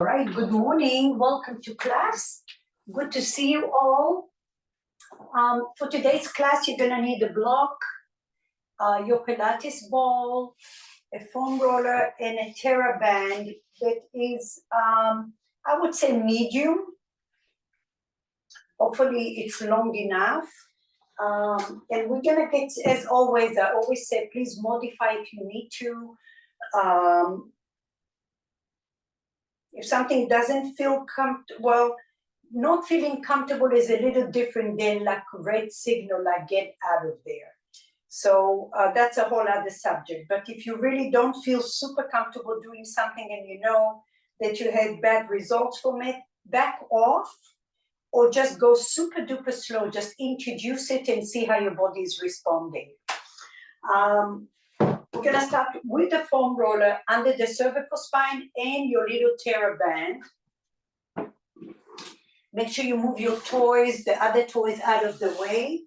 All right, good morning. Welcome to class. Good to see you all. For today's class, you're going to need a block, your Pilates ball, a foam roller, and a TheraBand that is, I would say, medium. Hopefully, it's long enough. And we're going to get, as always, I always say, please modify if you need to. If something doesn't feel comfortable, not feeling comfortable is a little different than like red signal, like get out of there. So that's a whole other subject. But if you really don't feel super comfortable doing something and you know that you had bad results from it, back off or just go super duper slow. Just introduce it and see how your body is responding. We're going to start with the foam roller under the cervical spine and your little TheraBand. Make sure you move your toys, the other toys out of the way.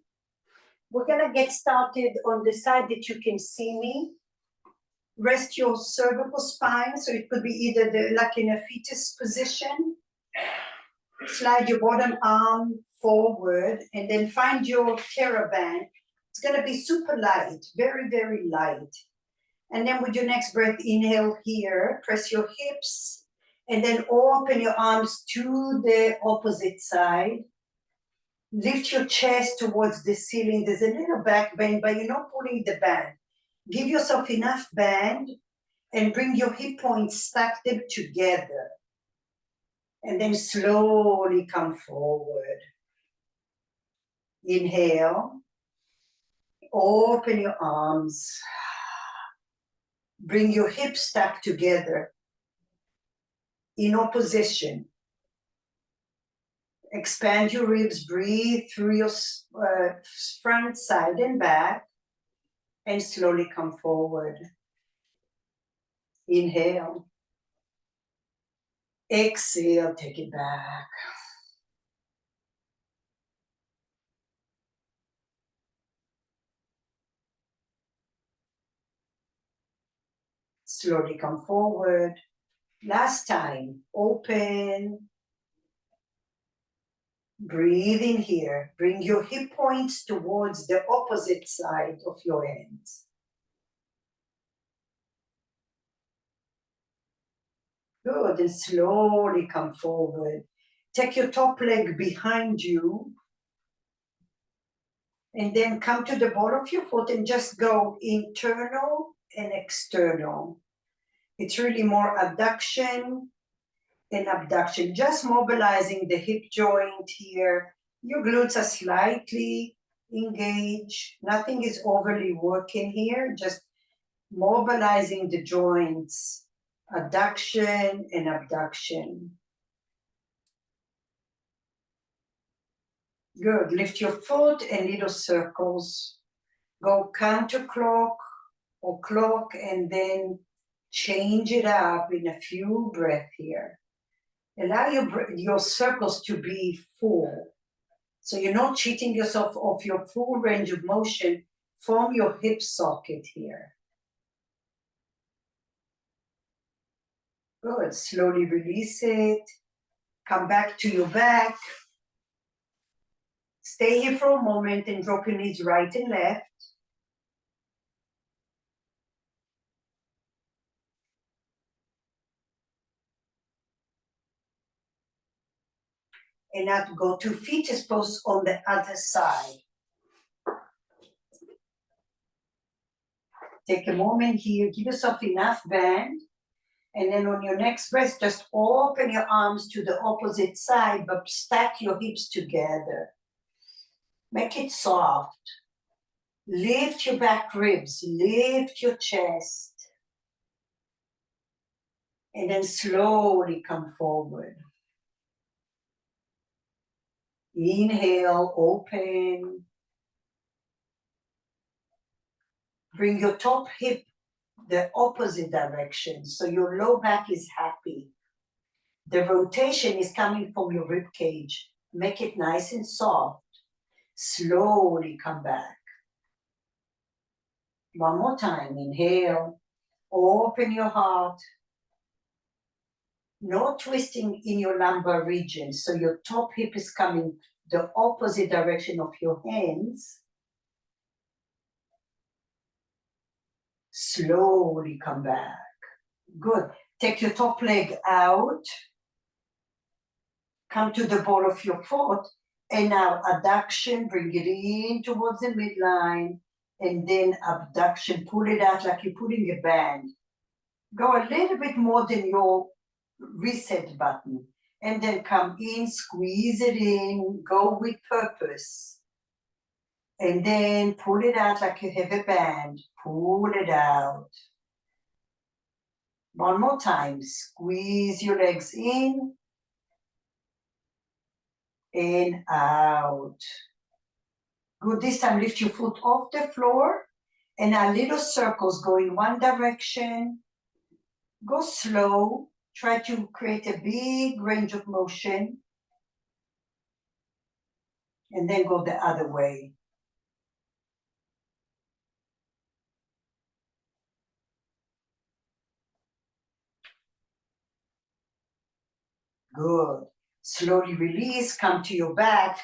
We're going to get started on the side that you can see me. Rest your cervical spine, so it could be either like in a fetus position. Slide your bottom arm forward and then find your TheraBand. It's going to be super light, very, very light. And then with your next breath, inhale here, press your hips, and then open your arms to the opposite side. Lift your chest towards the ceiling. There's a little back bend, but you're not pulling the band. Give yourself enough band and bring your hip points, stack them together. And then slowly come forward. Inhale. Open your arms. Bring your hips stacked together in opposition. Expand your ribs, breathe through your front, side, and back, and slowly come forward. Inhale. Exhale, take it back. Slowly come forward. Last time, open. Breathe in here. Bring your hip points towards the opposite side of your hands. Good, and slowly come forward. Take your top leg behind you. And then come to the ball of your foot and just go internal and external. It's really more adduction and abduction. Just mobilizing the hip joint here. Your glutes are slightly engaged. Nothing is overly working here. Just mobilizing the joints. Adduction and abduction. Good. Lift your foot and little circles. Go counterclock or clock and then change it up in a few breaths here. Allow your circles to be full. So you're not cheating yourself of your full range of motion from your hip socket here. Good. Slowly release it. Come back to your back. Stay here for a moment and drop your knees right and left. And now go to fetus pose on the other side. Take a moment here, give yourself enough band. And then on your next breath, just open your arms to the opposite side, but stack your hips together. Make it soft. Lift your back ribs, lift your chest. And then slowly come forward. Inhale, open. Bring your top hip the opposite direction, so your low back is happy. The rotation is coming from your rib cage. Make it nice and soft. Slowly come back. One more time. Inhale. Open your heart. No twisting in your lumbar region. So your top hip is coming the opposite direction of your hands. Slowly come back. Good. Take your top leg out. Come to the ball of your foot. And now adduction, bring it in towards the midline. And then abduction, pull it out like you're pulling a band. Go a little bit more than your reset button. And then come in, squeeze it in, go with purpose. And then pull it out like you have a band. Pull it out. One more time. Squeeze your legs in and out. Good. This time lift your foot off the floor and now little circles go in one direction. Go slow. Try to create a big range of motion. And then go the other way. Good. Slowly release, come to your back,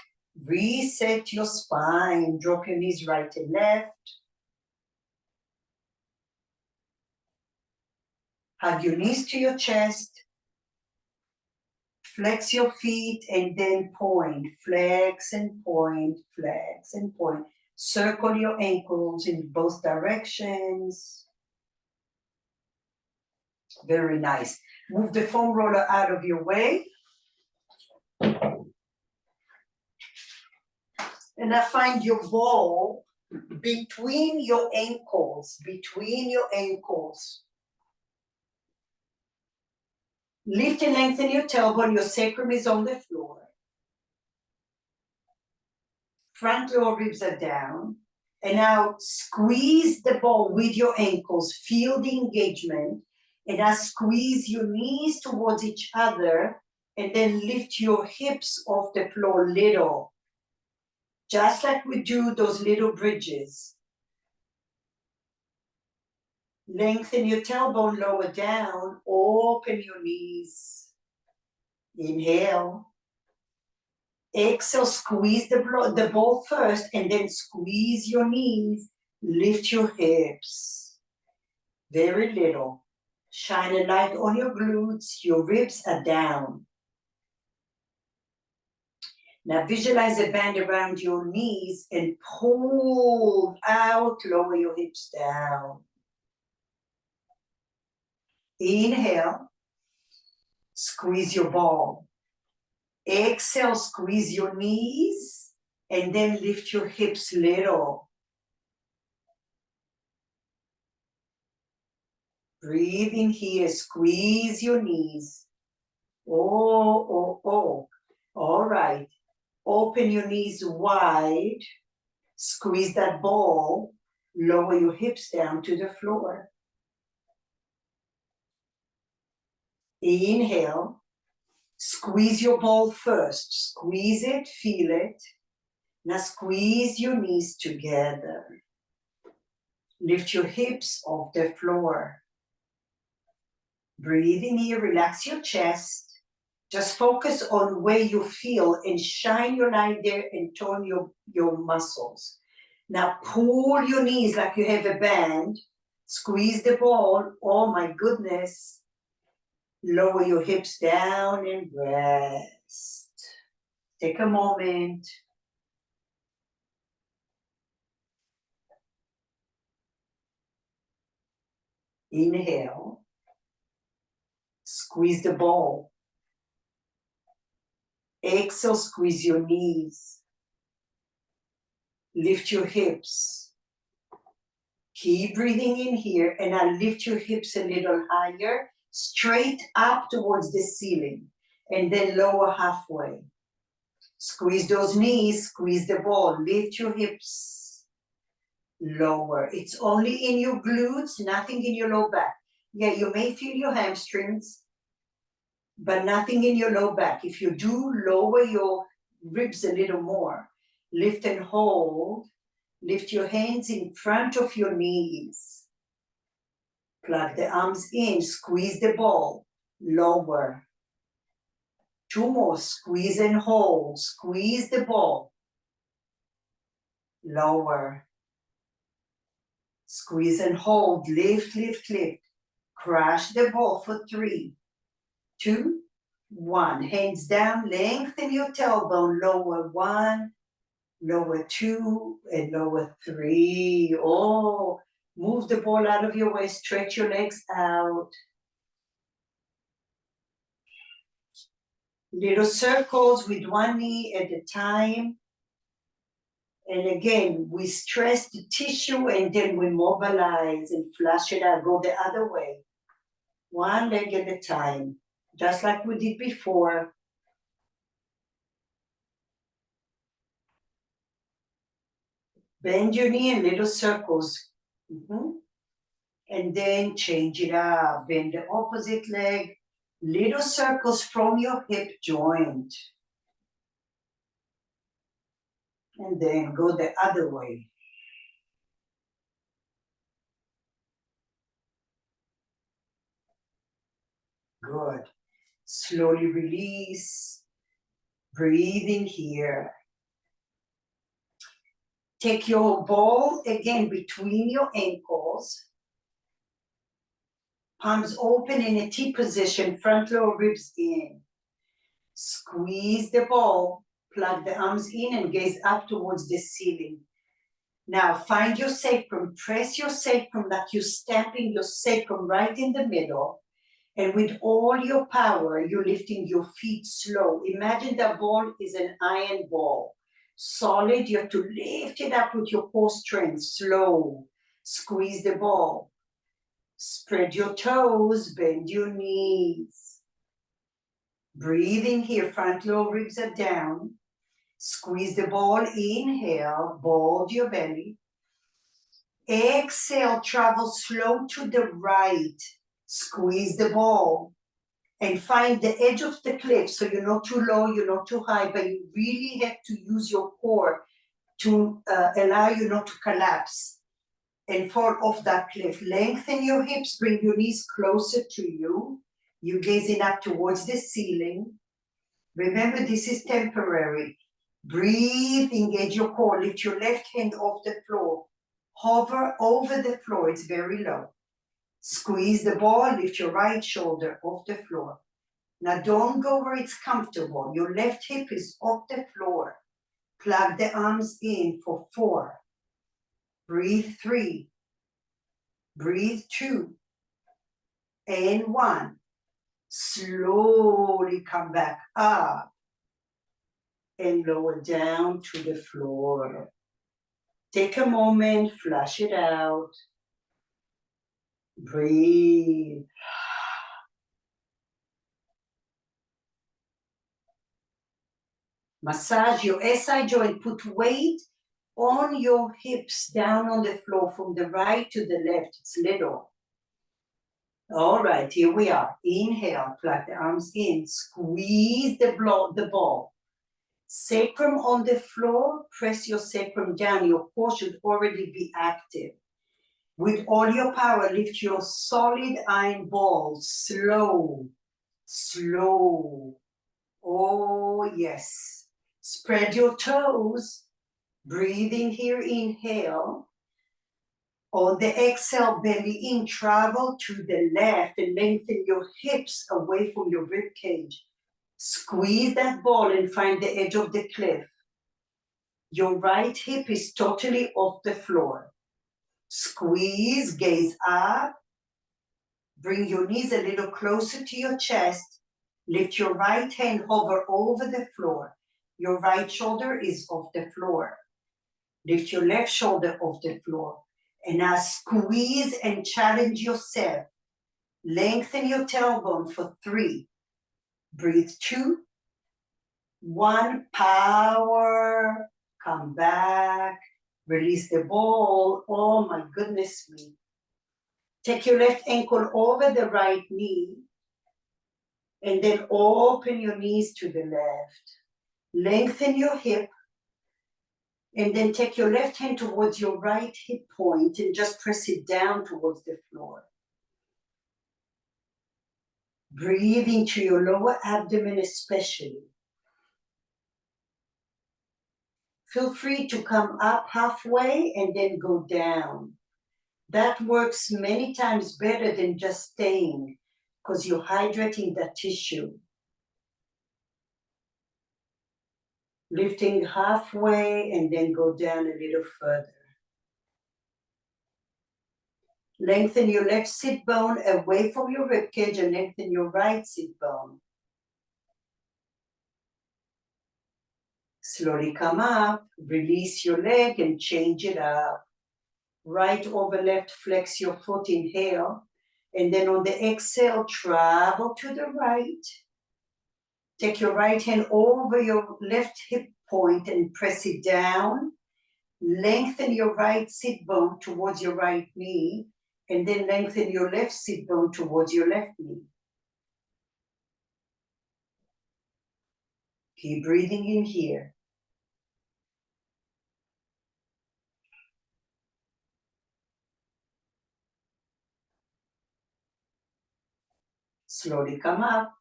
reset your spine, drop your knees right and left. Hug your knees to your chest. Flex your feet and then point. Flex and point, flex and point. Circle your ankles in both directions. Very nice. Move the foam roller out of your way. And now find your ball between your ankles, between your ankles. Lift and lengthen your tailbone, your sacrum is on the floor. Front lower ribs are down. And now squeeze the ball with your ankles, feel the engagement. And now squeeze your knees towards each other and then lift your hips off the floor little. Just like we do those little bridges. Lengthen your tailbone lower down, open your knees. Inhale. Exhale, squeeze the ball first and then squeeze your knees. Lift your hips. Very little. Shine a light on your glutes. Your ribs are down. Now visualize a band around your knees and pull out, lower your hips down. Inhale, squeeze your ball. Exhale, squeeze your knees and then lift your hips little. Breathe in here, squeeze your knees. Oh, oh, oh. All right. Open your knees wide. Squeeze that ball. Lower your hips down to the floor. Inhale. Squeeze your ball first. Squeeze it, feel it. Now squeeze your knees together. Lift your hips off the floor. Breathe in here, relax your chest. Just focus on where you feel and shine your light there and tone your muscles. Now pull your knees like you have a band. Squeeze the ball. Oh my goodness. Lower your hips down and rest. Take a moment. Inhale. Squeeze the ball. Exhale, squeeze your knees. Lift your hips. Keep breathing in here and now lift your hips a little higher, straight up towards the ceiling and then lower halfway. Squeeze those knees, squeeze the ball, lift your hips, lower. It's only in your glutes, nothing in your low back. Yeah, you may feel your hamstrings, but nothing in your low back. If you do, lower your ribs a little more. Lift and hold. Lift your hands in front of your knees. Plug the arms in, squeeze the ball, lower. 2 more, squeeze and hold, squeeze the ball. Lower. Squeeze and hold, lift, lift, lift. Crash the ball for 3, 2, 1. Hands down, lengthen your tailbone, lower 1, lower 2, and lower 3. Oh, move the ball out of your way, stretch your legs out. Little circles with one knee at a time. And again, we stress the tissue and then we mobilize and flush it out, go the other way. One leg at a time, just like we did before. Bend your knee in little circles. And then change it up. Bend the opposite leg. Little circles from your hip joint. And then go the other way. Good. Slowly release. Breathe in here. Take your ball again between your ankles. Palms open in a T position, front lower ribs in. Squeeze the ball, plug the arms in and gaze up towards the ceiling. Now find your sacrum, press your sacrum like you're stamping your sacrum right in the middle. And with all your power, you're lifting your feet slow. Imagine the ball is an iron ball. Solid, you have to lift it up with your core strength, slow. Squeeze the ball. Spread your toes, bend your knees. Breathe in here, front lower ribs are down. Squeeze the ball, inhale, bulge your belly. Exhale, travel slow to the right. Squeeze the ball. And find the edge of the cliff, so you're not too low, you're not too high, but you really have to use your core to allow you not to collapse and fall off that cliff. Lengthen your hips, bring your knees closer to you. You're gazing up towards the ceiling. Remember, this is temporary. Breathe, engage your core. Lift your left hand off the floor. Hover over the floor, it's very low. Squeeze the ball, lift your right shoulder off the floor. Now don't go where it's comfortable. Your left hip is off the floor. Plug the arms in for 4. Breathe 3. Breathe 2. And 1. Slowly come back up and lower down to the floor. Take a moment, flush it out. Breathe. Massage your SI joint. Put weight on your hips down on the floor from the right to the left. It's little. All right, here we are. Inhale, plug the arms in. Squeeze the ball. Sacrum on the floor. Press your sacrum down. Your core should already be active. With all your power, lift your solid iron ball. Slow, slow. Oh, yes. Spread your toes. Breathe in here, inhale. On the exhale, belly in, travel to the left and lengthen your hips away from your rib cage. Squeeze that ball and find the edge of the cliff. Your right hip is totally off the floor. Squeeze, gaze up. Bring your knees a little closer to your chest. Lift your right hand, hover over the floor. Your right shoulder is off the floor. Lift your left shoulder off the floor. And now squeeze and challenge yourself. Lengthen your tailbone for 3. Breathe 2. 1. Power. Come back. Release the ball. Oh my goodness me. Take your left ankle over the right knee. And then open your knees to the left. Lengthen your hip. And then take your left hand towards your right hip point and just press it down towards the floor. Breathe into your lower abdomen especially. Feel free to come up halfway and then go down. That works many times better than just staying because you're hydrating that tissue. Lifting halfway and then go down a little further. Lengthen your left sit bone away from your rib cage and lengthen your right sit bone. Slowly come up, release your leg and change it up. Right over left, flex your foot, inhale. And then on the exhale, travel to the right. Take your right hand over your left hip point and press it down. Lengthen your right sit bone towards your right knee. And then lengthen your left sit bone towards your left knee. Keep breathing in here. Slowly come up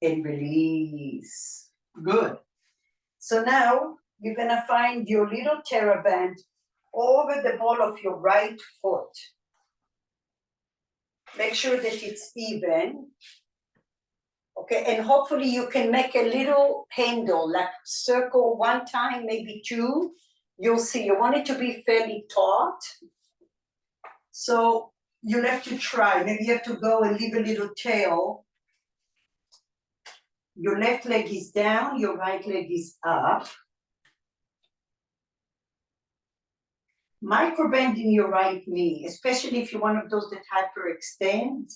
and release. Good. So now you're gonna find your little TheraBand over the ball of your right foot. Make sure that it's even. Okay, and hopefully you can make a little handle, like circle one time, maybe two. You'll see, you want it to be fairly taut. So you'll have to try. Maybe you have to go and leave a little tail. Your left leg is down, your right leg is up. Microbending your right knee, especially if you're one of those that hyperextend.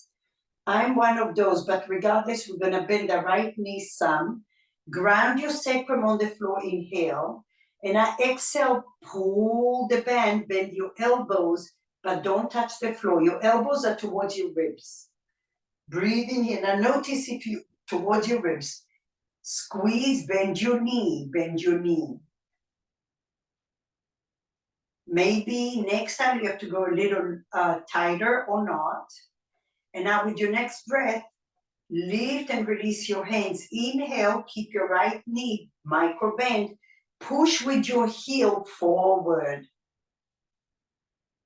I'm one of those, but regardless, we're gonna bend the right knee some. Ground your sacrum on the floor, inhale. And I exhale, pull the band, bend your elbows, but don't touch the floor. Your elbows are towards your ribs. Breathe in here. Now notice if you, towards your ribs. Squeeze, bend your knee, bend your knee. Maybe next time you have to go a little tighter or not. And now with your next breath, lift and release your hands. Inhale, keep your right knee, micro bend. Push with your heel forward.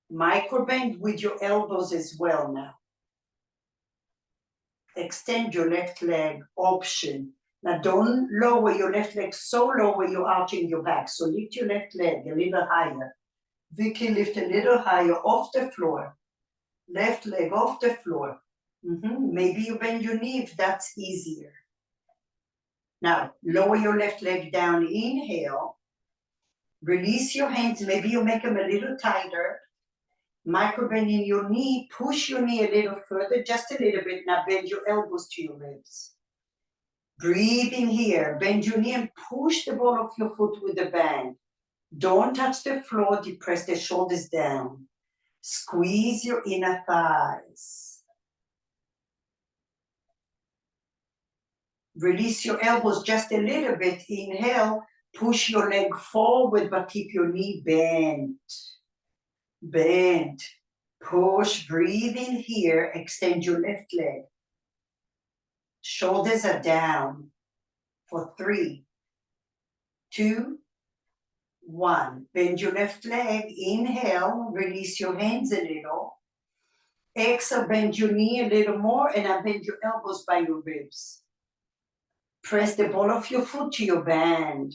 Micro bend with your elbows as well now. Extend your left leg, option. Now don't lower your left leg so low where you're arching your back. So lift your left leg a little higher. Vicky, lift a little higher off the floor. Left leg off the floor. Maybe you bend your knee if that's easier. Now, lower your left leg down, inhale. Release your hands, maybe you make them a little tighter. Micro bend in your knee, push your knee a little further, just a little bit. Now bend your elbows to your ribs. Breathe in here, bend your knee and push the ball of your foot with the band. Don't touch the floor, depress the shoulders down. Squeeze your inner thighs. Release your elbows just a little bit. Inhale, push your leg forward, but keep your knee bent. Bend. Push, breathe in here, extend your left leg. Shoulders are down for 3, 2, 1. Bend your left leg, inhale, release your hands a little. Exhale, bend your knee a little more, and now bend your elbows by your ribs. Press the ball of your foot to your band.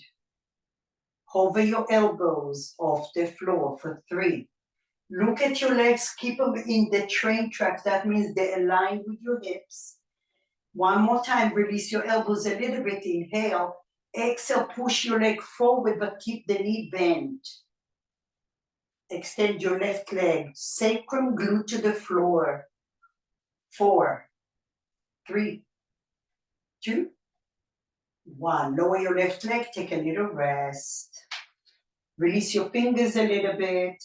Hover your elbows off the floor for 3. Look at your legs, keep them in the train track. That means they align with your hips. One more time, release your elbows a little bit, inhale. Exhale, push your leg forward, but keep the knee bent. Extend your left leg, sacrum glued to the floor. 4, 3, 2, 1. Lower your left leg, take a little rest. Release your fingers a little bit.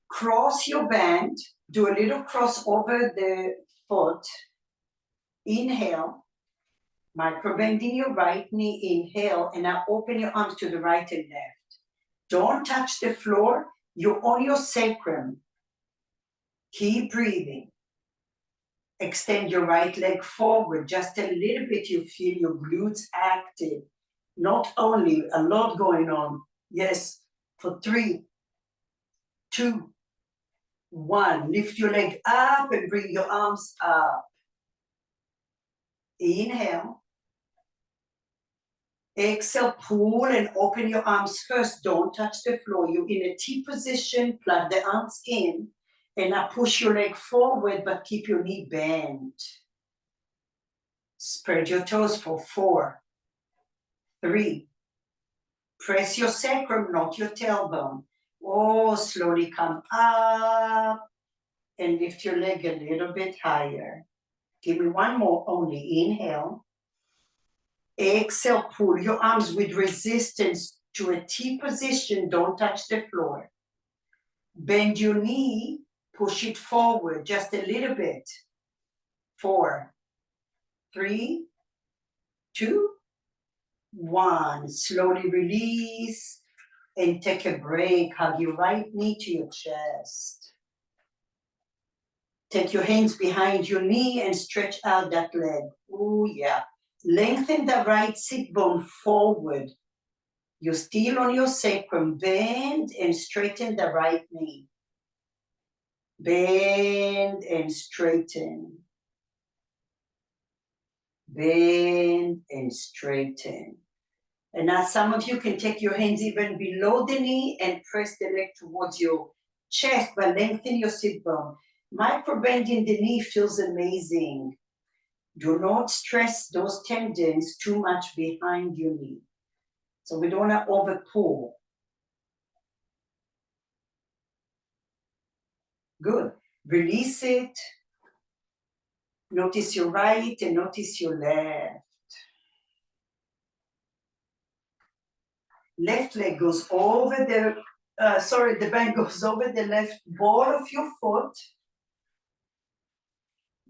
Cross your band, do a little cross over the foot. Inhale, micro bend in your right knee, inhale, and now open your arms to the right and left. Don't touch the floor, you're on your sacrum. Keep breathing. Extend your right leg forward just a little bit. You feel your glutes active. Not only, a lot going on. Yes, for 3, 2, 1. Lift your leg up and bring your arms up. Inhale. Exhale, pull and open your arms first. Don't touch the floor. You're in a T position, plug the arms in, and now push your leg forward, but keep your knee bent. Spread your toes for 4, 3. Press your sacrum, not your tailbone. Oh, slowly come up and lift your leg a little bit higher. Give me one more only. Inhale. Exhale, pull your arms with resistance to a T position. Don't touch the floor. Bend your knee, push it forward just a little bit. 4, 3, 2, 1. Slowly release and take a break. Hug your right knee to your chest. Take your hands behind your knee and stretch out that leg. Oh, yeah. Lengthen the right sit bone forward. You're still on your sacrum. Bend and straighten the right knee. Bend and straighten. Bend and straighten. And now some of you can take your hands even below the knee and press the leg towards your chest, but lengthen your sit bone. Micro bending the knee feels amazing. Do not stress those tendons too much behind your knee. So we don't want to over pull. Good. Release it. Notice your right and notice your left. Left leg goes over the, the band goes over the left ball of your foot.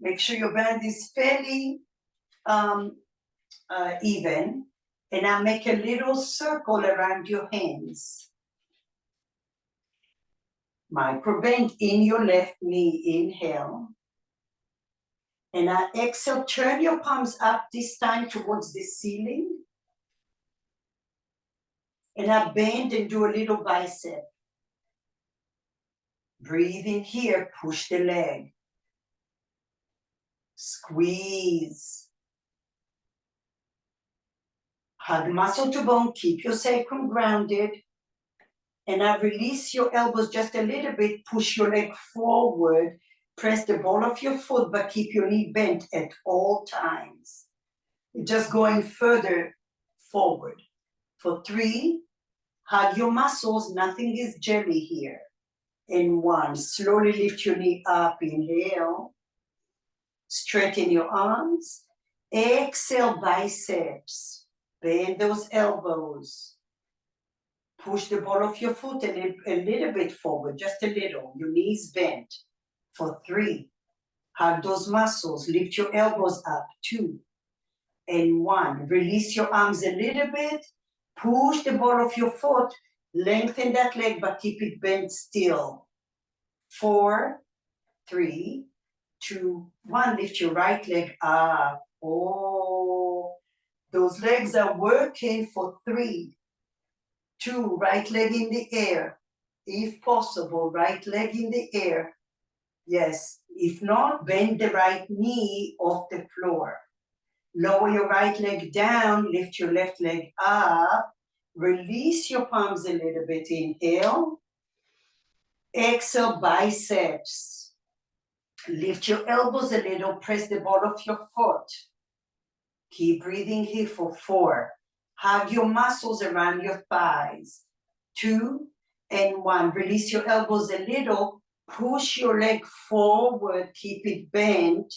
Make sure your band is fairly even. And now make a little circle around your hands. Micro bend in your left knee. Inhale. And now exhale, turn your palms up this time towards the ceiling. And now bend and do a little bicep. Breathe in here, push the leg. Squeeze. Hug muscle to bone, keep your sacrum grounded. And now release your elbows just a little bit, push your leg forward, press the ball of your foot, but keep your knee bent at all times. Just going further forward. For 3, hug your muscles, nothing is jelly here. And 1, slowly lift your knee up, inhale. Straighten your arms. Exhale, biceps. Bend those elbows. Push the ball of your foot a little bit forward, just a little. Your knees bent. For 3, hug those muscles. Lift your elbows up. 2, and 1. Release your arms a little bit. Push the ball of your foot. Lengthen that leg, but keep it bent still. 4, 3, 2, 1. Lift your right leg up. Oh, those legs are working for 3, 2. Right leg in the air. If possible, right leg in the air. Yes. If not, bend the right knee off the floor. Lower your right leg down. Lift your left leg up. Release your palms a little bit. Inhale. Exhale, biceps. Lift your elbows a little. Press the ball of your foot. Keep breathing here for 4. Hug your muscles around your thighs. 2, and 1. Release your elbows a little. Push your leg forward. Keep it bent.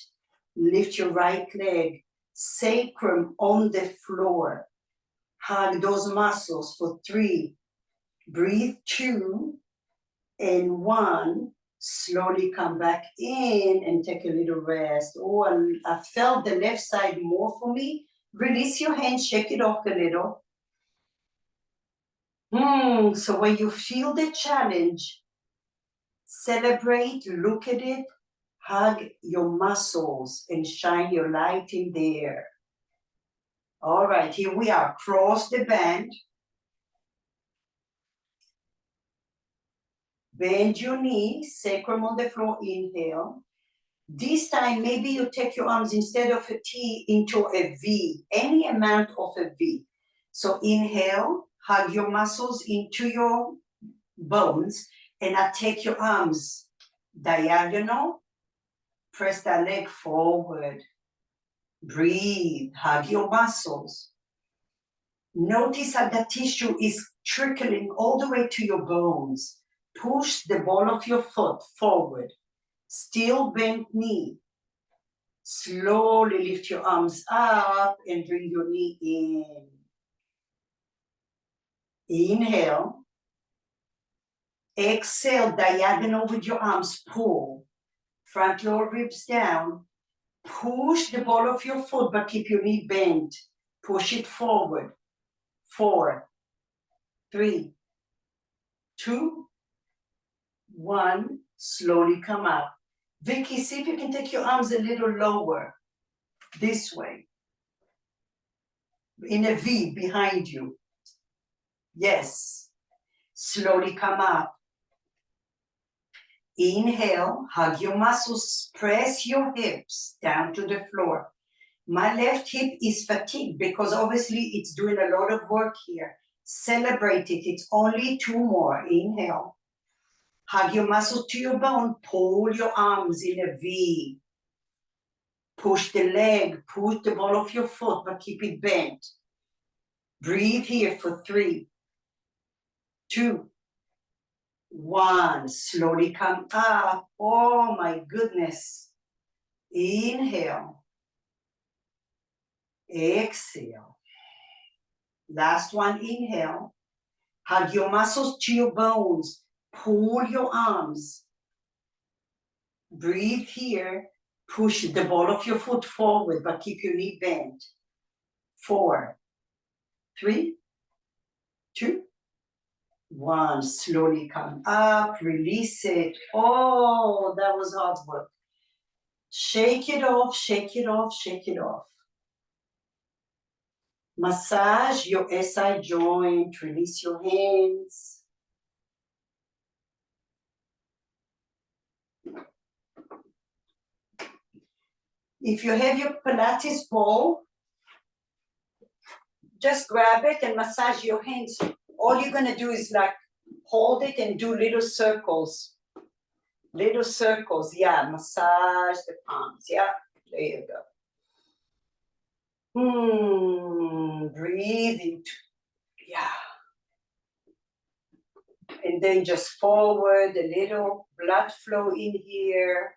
Lift your right leg. Sacrum on the floor. Hug those muscles for 3. Breathe 2, and 1. Slowly come back in and take a little rest. Oh, I felt the left side more for me. Release your hands, shake it off a little. So when you feel the challenge, Celebrate, look at it, hug your muscles and shine your light in there. All right, here we are. Cross the band. Bend your knee, sacrum on the floor, inhale. This time, maybe you take your arms instead of a T into a V, any amount of a V. So inhale, hug your muscles into your bones, and now take your arms diagonal, press that leg forward. Breathe, hug your muscles. Notice how the tissue is trickling all the way to your bones. Push the ball of your foot forward. Still bent knee. Slowly lift your arms up and bring your knee in. Inhale. Exhale, diagonal with your arms, pull. Front lower ribs down. Push the ball of your foot, but keep your knee bent. Push it forward. 4, 3, 2, 1. Slowly come up. Vicky, see if you can take your arms a little lower. This way. In a V behind you. Yes. Slowly come up. Inhale, hug your muscles, press your hips down to the floor. My left hip is fatigued because obviously it's doing a lot of work here. Celebrate it. It's only 2 more. Inhale. Hug your muscles to your bone. Pull your arms in a V. Push the leg. Push the ball of your foot, but keep it bent. Breathe here for 3, 2, 1. Slowly come up. Oh my goodness. Inhale. Exhale. Last one, inhale. Hug your muscles to your bones. Pull your arms. Breathe here. Push the ball of your foot forward, but keep your knee bent. 4, 3, 2, 1. Slowly come up. Release it. Oh, that was hard work. Shake it off, shake it off, shake it off. Massage your SI joint. Release your hands. If you have your Pilates ball, just grab it and massage your hands. All you're gonna do is like hold it and do little circles. Little circles, yeah, massage the palms, yeah, there you go. Breathe into, yeah. And then just forward a little, blood flow in here.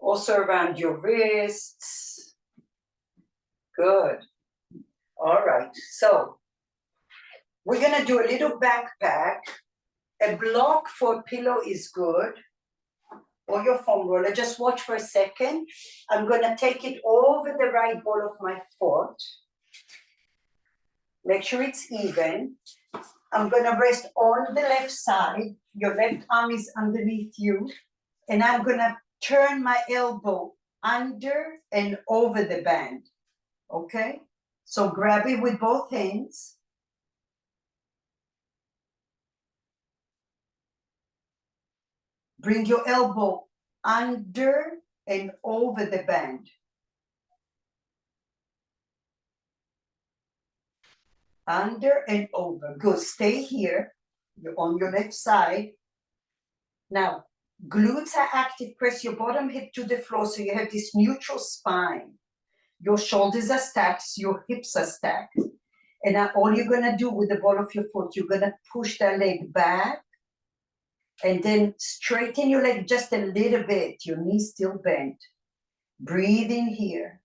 Also around your wrists. Good. All right, so we're gonna do a little backpack. A block for a pillow is good, or your foam roller. Just watch for a second. I'm gonna take it over the right ball of my foot. Make sure it's even. I'm gonna rest on the left side. Your left arm is underneath you. And I'm gonna turn my elbow under and over the band, okay? So grab it with both hands. Bring your elbow under and over the band. Under and over. Good. Stay here. You're on your left side. Now, glutes are active. Press your bottom hip to the floor so you have this neutral spine. Your shoulders are stacked, your hips are stacked. And now all you're going to do with the ball of your foot, you're going to push that leg back and then straighten your leg just a little bit. Your knee still bent. Breathe in here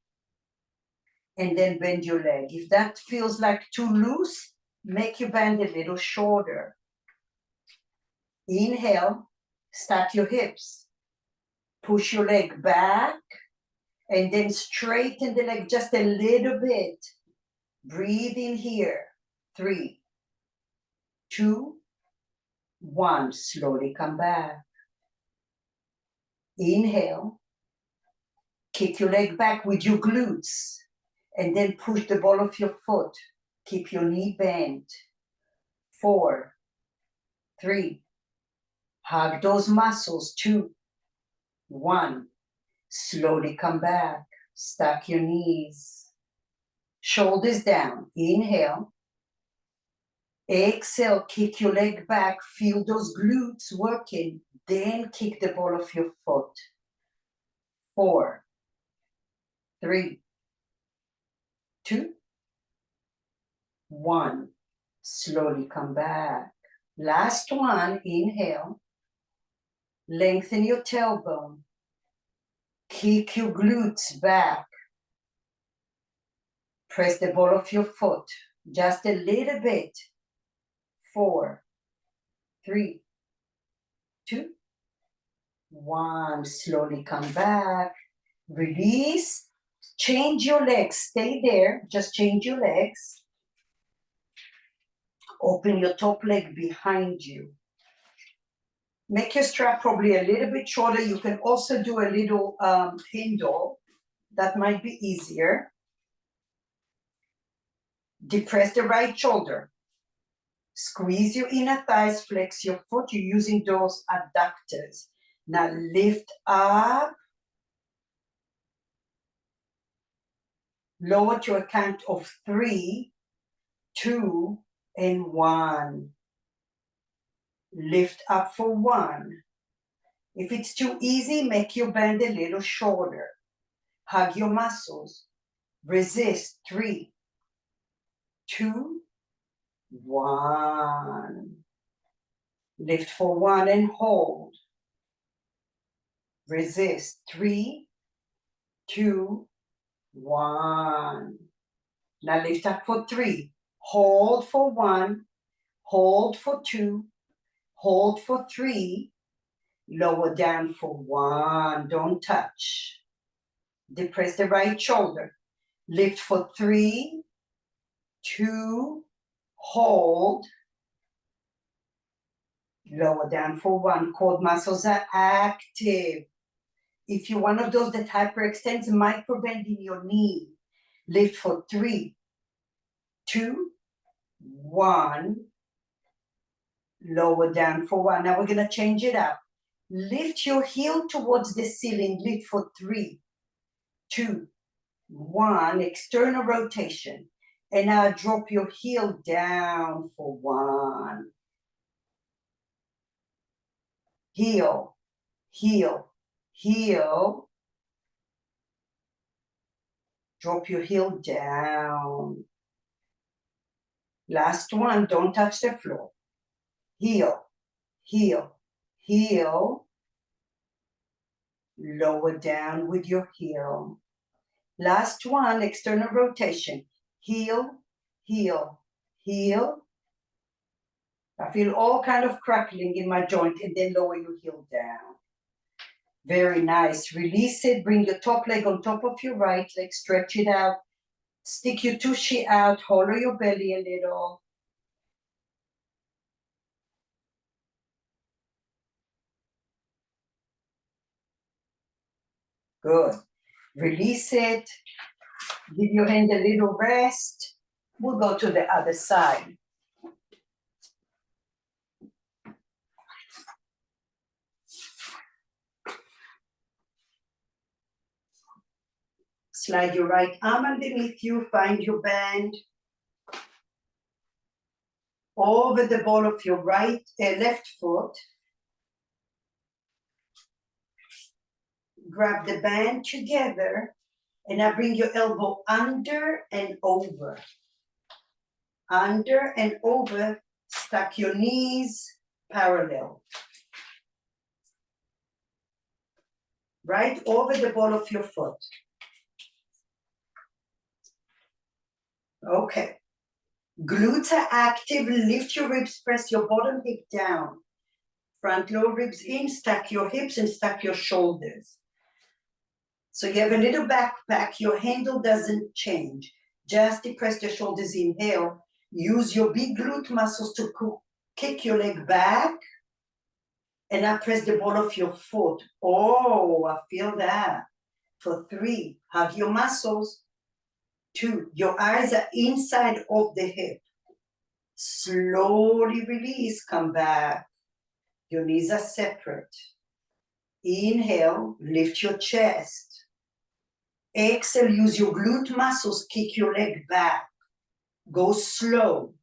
and then bend your leg. If that feels like too loose, make your band a little shorter. Inhale, stack your hips. Push your leg back and then straighten the leg just a little bit. Breathe in here. 3, 2, 1. Slowly come back. Inhale. Kick your leg back with your glutes. And then push the ball of your foot. Keep your knee bent. 4, 3. Hug those muscles. 2, 1. Slowly come back. Stack your knees. Shoulders down. Inhale. Exhale, kick your leg back. Feel those glutes working. Then kick the ball of your foot. 4, 3, 2, 1. Slowly come back. Last one. Inhale. Lengthen your tailbone. Kick your glutes back. Press the ball of your foot just a little bit. 4, 3, 2, 1. Slowly come back. Release. Change your legs. Stay there. Just change your legs. Open your top leg behind you. Make your strap probably a little bit shorter. You can also do a little handle. That might be easier. Depress the right shoulder. Squeeze your inner thighs, flex your foot. You're using those adductors. Now lift up. Lower to a count of 3, 2, and 1. Lift up for 1. If it's too easy, make your band a little shorter. Hug your muscles. Resist. 3, 2, 1. Lift for 1 and hold. Resist. 3, 2, 1. Now lift up for 3. Hold for 1. Hold for 2. Hold for 3. Lower down for 1. Don't touch. Depress the right shoulder. Lift for 3, 2, hold. Lower down for 1. Core muscles are active. If you're one of those that hyperextends, microbend in your knee. Lift for 3, 2, 1. Lower down for 1. Now we're going to change it up. Lift your heel towards the ceiling. Lift for 3, 2, 1. External rotation. And now drop your heel down for 1. Heel, heel, heel. Drop your heel down. Last one, don't touch the floor. Heel, heel, heel. Lower down with your heel. Last one, external rotation. Heel, heel, heel. I feel all kind of crackling in my joint, and then lower your heel down. Very nice. Release it. Bring your top leg on top of your right leg. Stretch it out. Stick your tushy out. Hollow your belly a little. Good. Release it. Give your hand a little rest. We'll go to the other side. Slide your right arm underneath you. Find your band. Over the ball of your left foot. Grab the band together. And now bring your elbow under and over. Under and over. Stack your knees parallel. Right over the ball of your foot. Okay. Glutes are active. Lift your ribs. Press your bottom hip down. Front lower ribs in. Stack your hips and stack your shoulders. So you have a little backpack. Your handle doesn't change. Just depress the shoulders. Inhale. Use your big glute muscles to Kick your leg back. And now press the ball of your foot. Oh, I feel that. For 3, hug your muscles. 2, your eyes are inside of the hip. Slowly release, come back. Your knees are separate. Inhale, lift your chest. Exhale, use your glute muscles, kick your leg back. Go slow.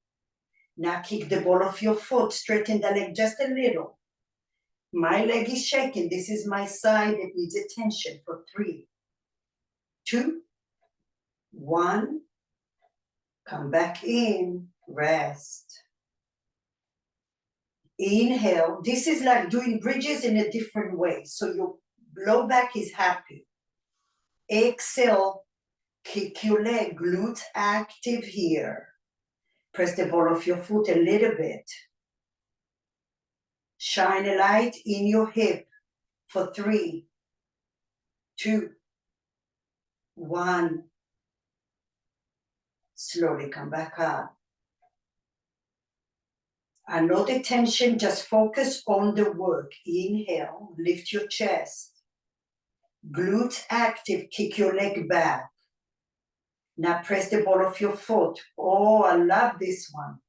Now kick the ball of your foot, straighten the leg just a little. My leg is shaking. This is my side. It needs attention for 3, 2, 1. Come back in. Rest. Inhale. This is like doing bridges in a different way. So your low back is happy. Exhale. Kick your leg. Glutes active here. Press the ball of your foot a little bit. Shine a light in your hip for 3, 2, 1. Slowly come back up. And not attention, just focus on the work. Inhale, lift your chest. Glutes active, kick your leg back. Now press the ball of your foot. Oh, I love this one.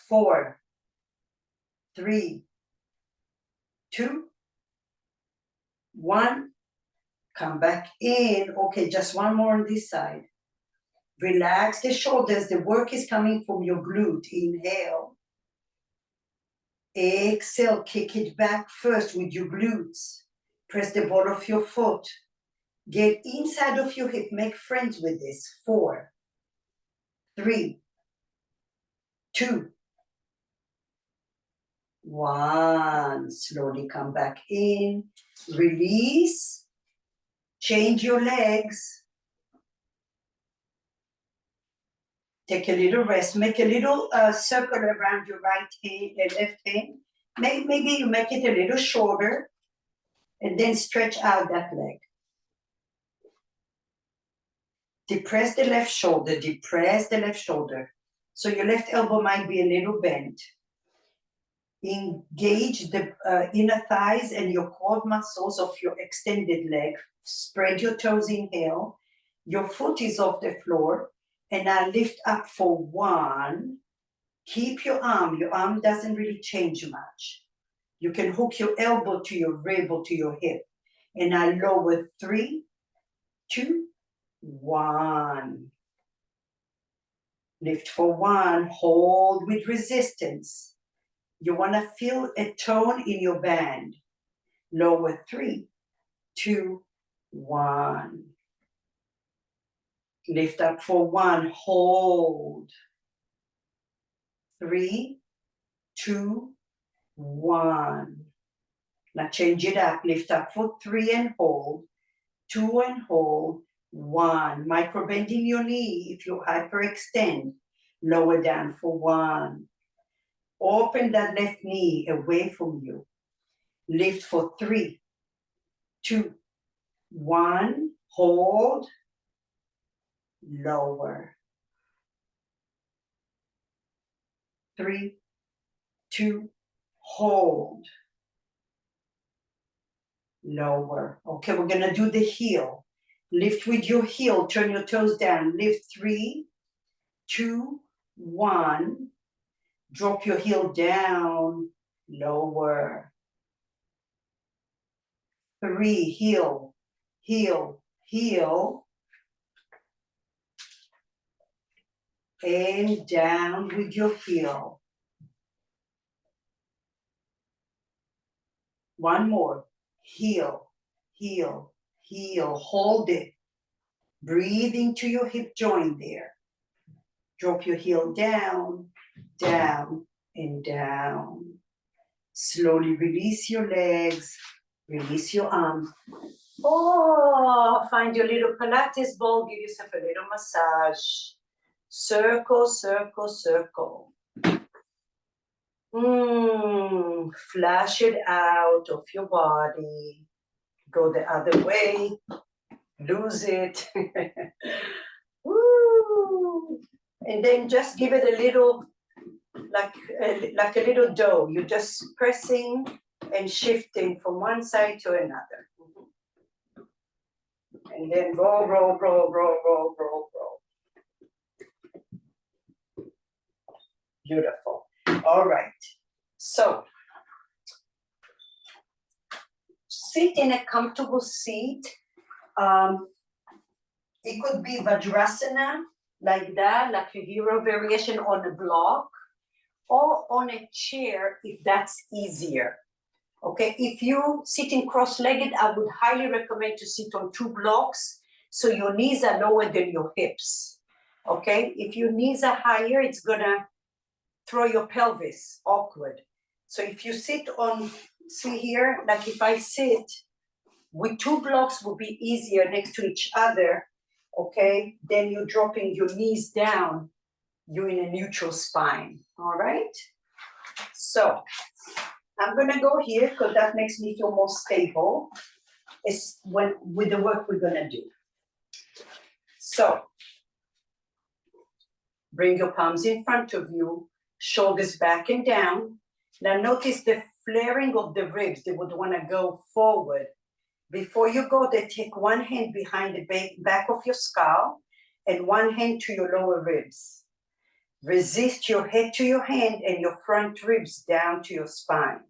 4, 3, 2, 1. Come back in. Okay, just one more on this side. Relax the shoulders. The work is coming from your glute. Inhale. Exhale, kick it back first with your glutes. Press the ball of your foot. Get inside of your hip. Make friends with this. 4, 3, 2, 1. Slowly come back in. Release. Change your legs. Take a little rest. Make a little circle around your right hand and left hand. Maybe you make it a little shorter. And then stretch out that leg. Depress the left shoulder. Depress the left shoulder. So your left elbow might be a little bent. Engage the inner thighs and your quad muscles of your extended leg. Spread your toes, inhale. Your foot is off the floor. And now lift up for 1. Keep your arm. Your arm doesn't really change much. You can hook your elbow to your rib or to your hip. And now lower 3, 2, 1. Lift for 1. Hold with resistance. You want to feel a tone in your band. Lower 3, 2, 1. Lift up for 1. Hold. 3, 2, 1. Now change it up. Lift up for 3 and hold. 2 and hold. 1. Micro bending your knee if you hyperextend. Lower down for 1. Open that left knee away from you. Lift for 3, 2, 1. Hold. Lower. 3, 2, hold. Lower. Okay, we're going to do the heel. Lift with your heel. Turn your toes down. Lift 3, 2, 1. Drop your heel down. Lower. 3, heel, heel, heel. And down with your heel. 1 more. Heel, heel, heel. Hold it. Breathe into your hip joint there. Drop your heel down, down, and down. Slowly release your legs. Release your arms. Oh, find your little Pilates ball. Give yourself a little massage. Circle, circle, circle. Flash it out of your body. Go the other way. Lose it. Woo. And then just give it a little like a little dough. You're just pressing and shifting from one side to another. And then roll, roll, roll, roll, roll, roll, roll. Beautiful. All right. So sit in a comfortable seat. It could be Vajrasana, like that, like a hero variation on a block, or on a chair if that's easier. Okay, if you sitting cross-legged, I would highly recommend to sit on 2 blocks so your knees are lower than your hips. Okay, if your knees are higher, it's gonna throw your pelvis awkward. So if you sit on, see here, like if I sit with 2 blocks will be easier next to each other, okay, then you're dropping your knees down, you're in a neutral spine, all right? So I'm gonna go here because that makes me feel more stable. It's with the work we're gonna do. So bring your palms in front of you, shoulders back and down. Now notice the flaring of the ribs. They would wanna go forward. Before you go there, take one hand behind the back of your skull and one hand to your lower ribs. Resist your head to your hand and your front ribs down to your spine.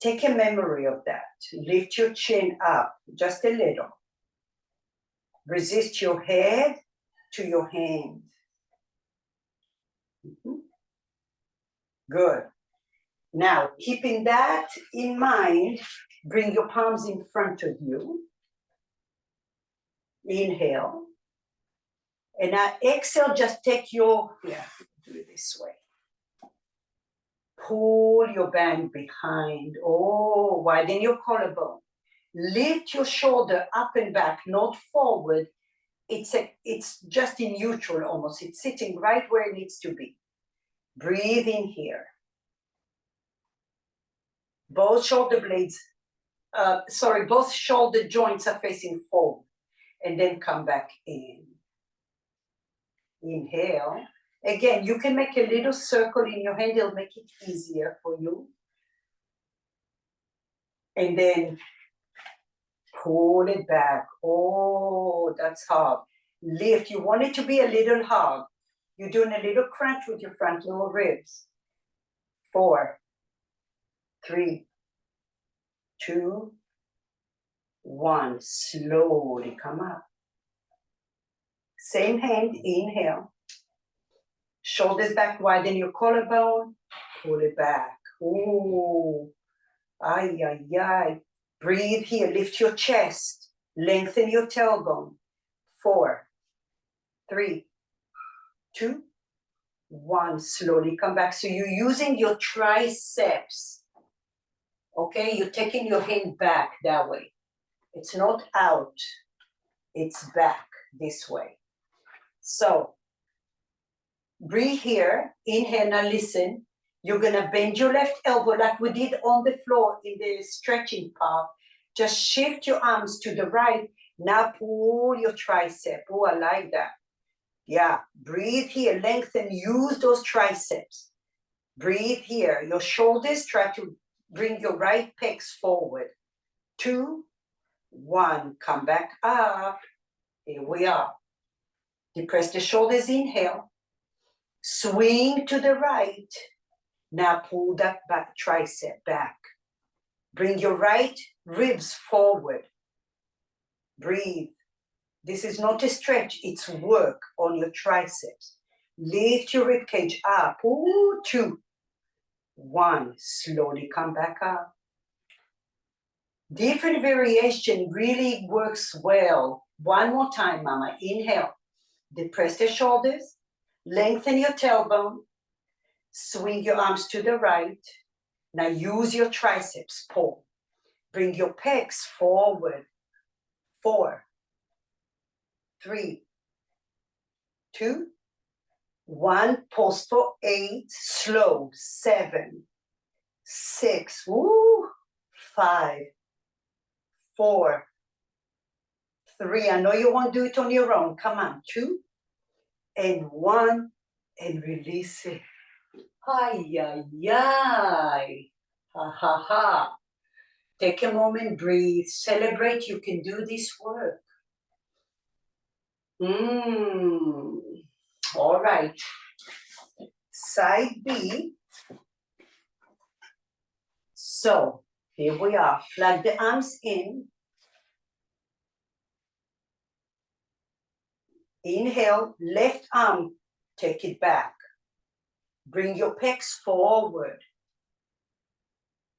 Take a memory of that. Lift your chin up just a little. Resist your head to your hand. Good. Now, keeping that in mind, bring your palms in front of you. Inhale. And now exhale, just take your, do it this way. Pull your band behind. Oh, widen your collarbone. Lift your shoulder up and back, not forward. It's just in neutral almost. It's sitting right where it needs to be. Breathe in here. Both shoulder blades, both shoulder joints are facing forward. And then come back in. Inhale. Again, you can make a little circle in your hand. It'll make it easier for you. And then pull it back. Oh, that's hard. Lift. You want it to be a little hard. You're doing a little crunch with your front lower ribs. 4, 3, 2, 1. Slowly come up. Same hand, inhale. Shoulders back, widen your collarbone. Pull it back. Ooh. Ay, ay, ay. Breathe here. Lift your chest. Lengthen your tailbone. 4, 3, 2, 1. Slowly come back. So you're using your triceps. Okay, you're taking your hand back that way. It's not out. It's back this way. So breathe here. Inhale. Now listen. You're gonna bend your left elbow like we did on the floor in the stretching part. Just shift your arms to the right. Now pull your tricep. Oh, I like that. Yeah, breathe here. Lengthen, use those triceps. Breathe here. Your shoulders, try to bring your right pecs forward. 2, 1, come back up. Here we are. Depress the shoulders, inhale. Swing to the right. Now pull that back tricep back. Bring your right ribs forward. Breathe. This is not a stretch, it's work on your triceps. Lift your rib cage up. Ooh, 2, 1. Slowly come back up. Different variation really works well. One more time, mama. Inhale. Depress the shoulders. Lengthen your tailbone. Swing your arms to the right. Now use your triceps. Pull. Bring your pecs forward. 4, 3, 2, 1. Pause for 8. Slow. 7, 6. Woo. 5, 4, 3. I know you won't do it on your own. Come on. 2 and 1 and release it. Ay, ay, ay. Ha, ha, ha. Take a moment, breathe, celebrate. You can do this work. All right. Side B. So here we are. Plug the arms in. Inhale, left arm, take it back. Bring your pecs forward.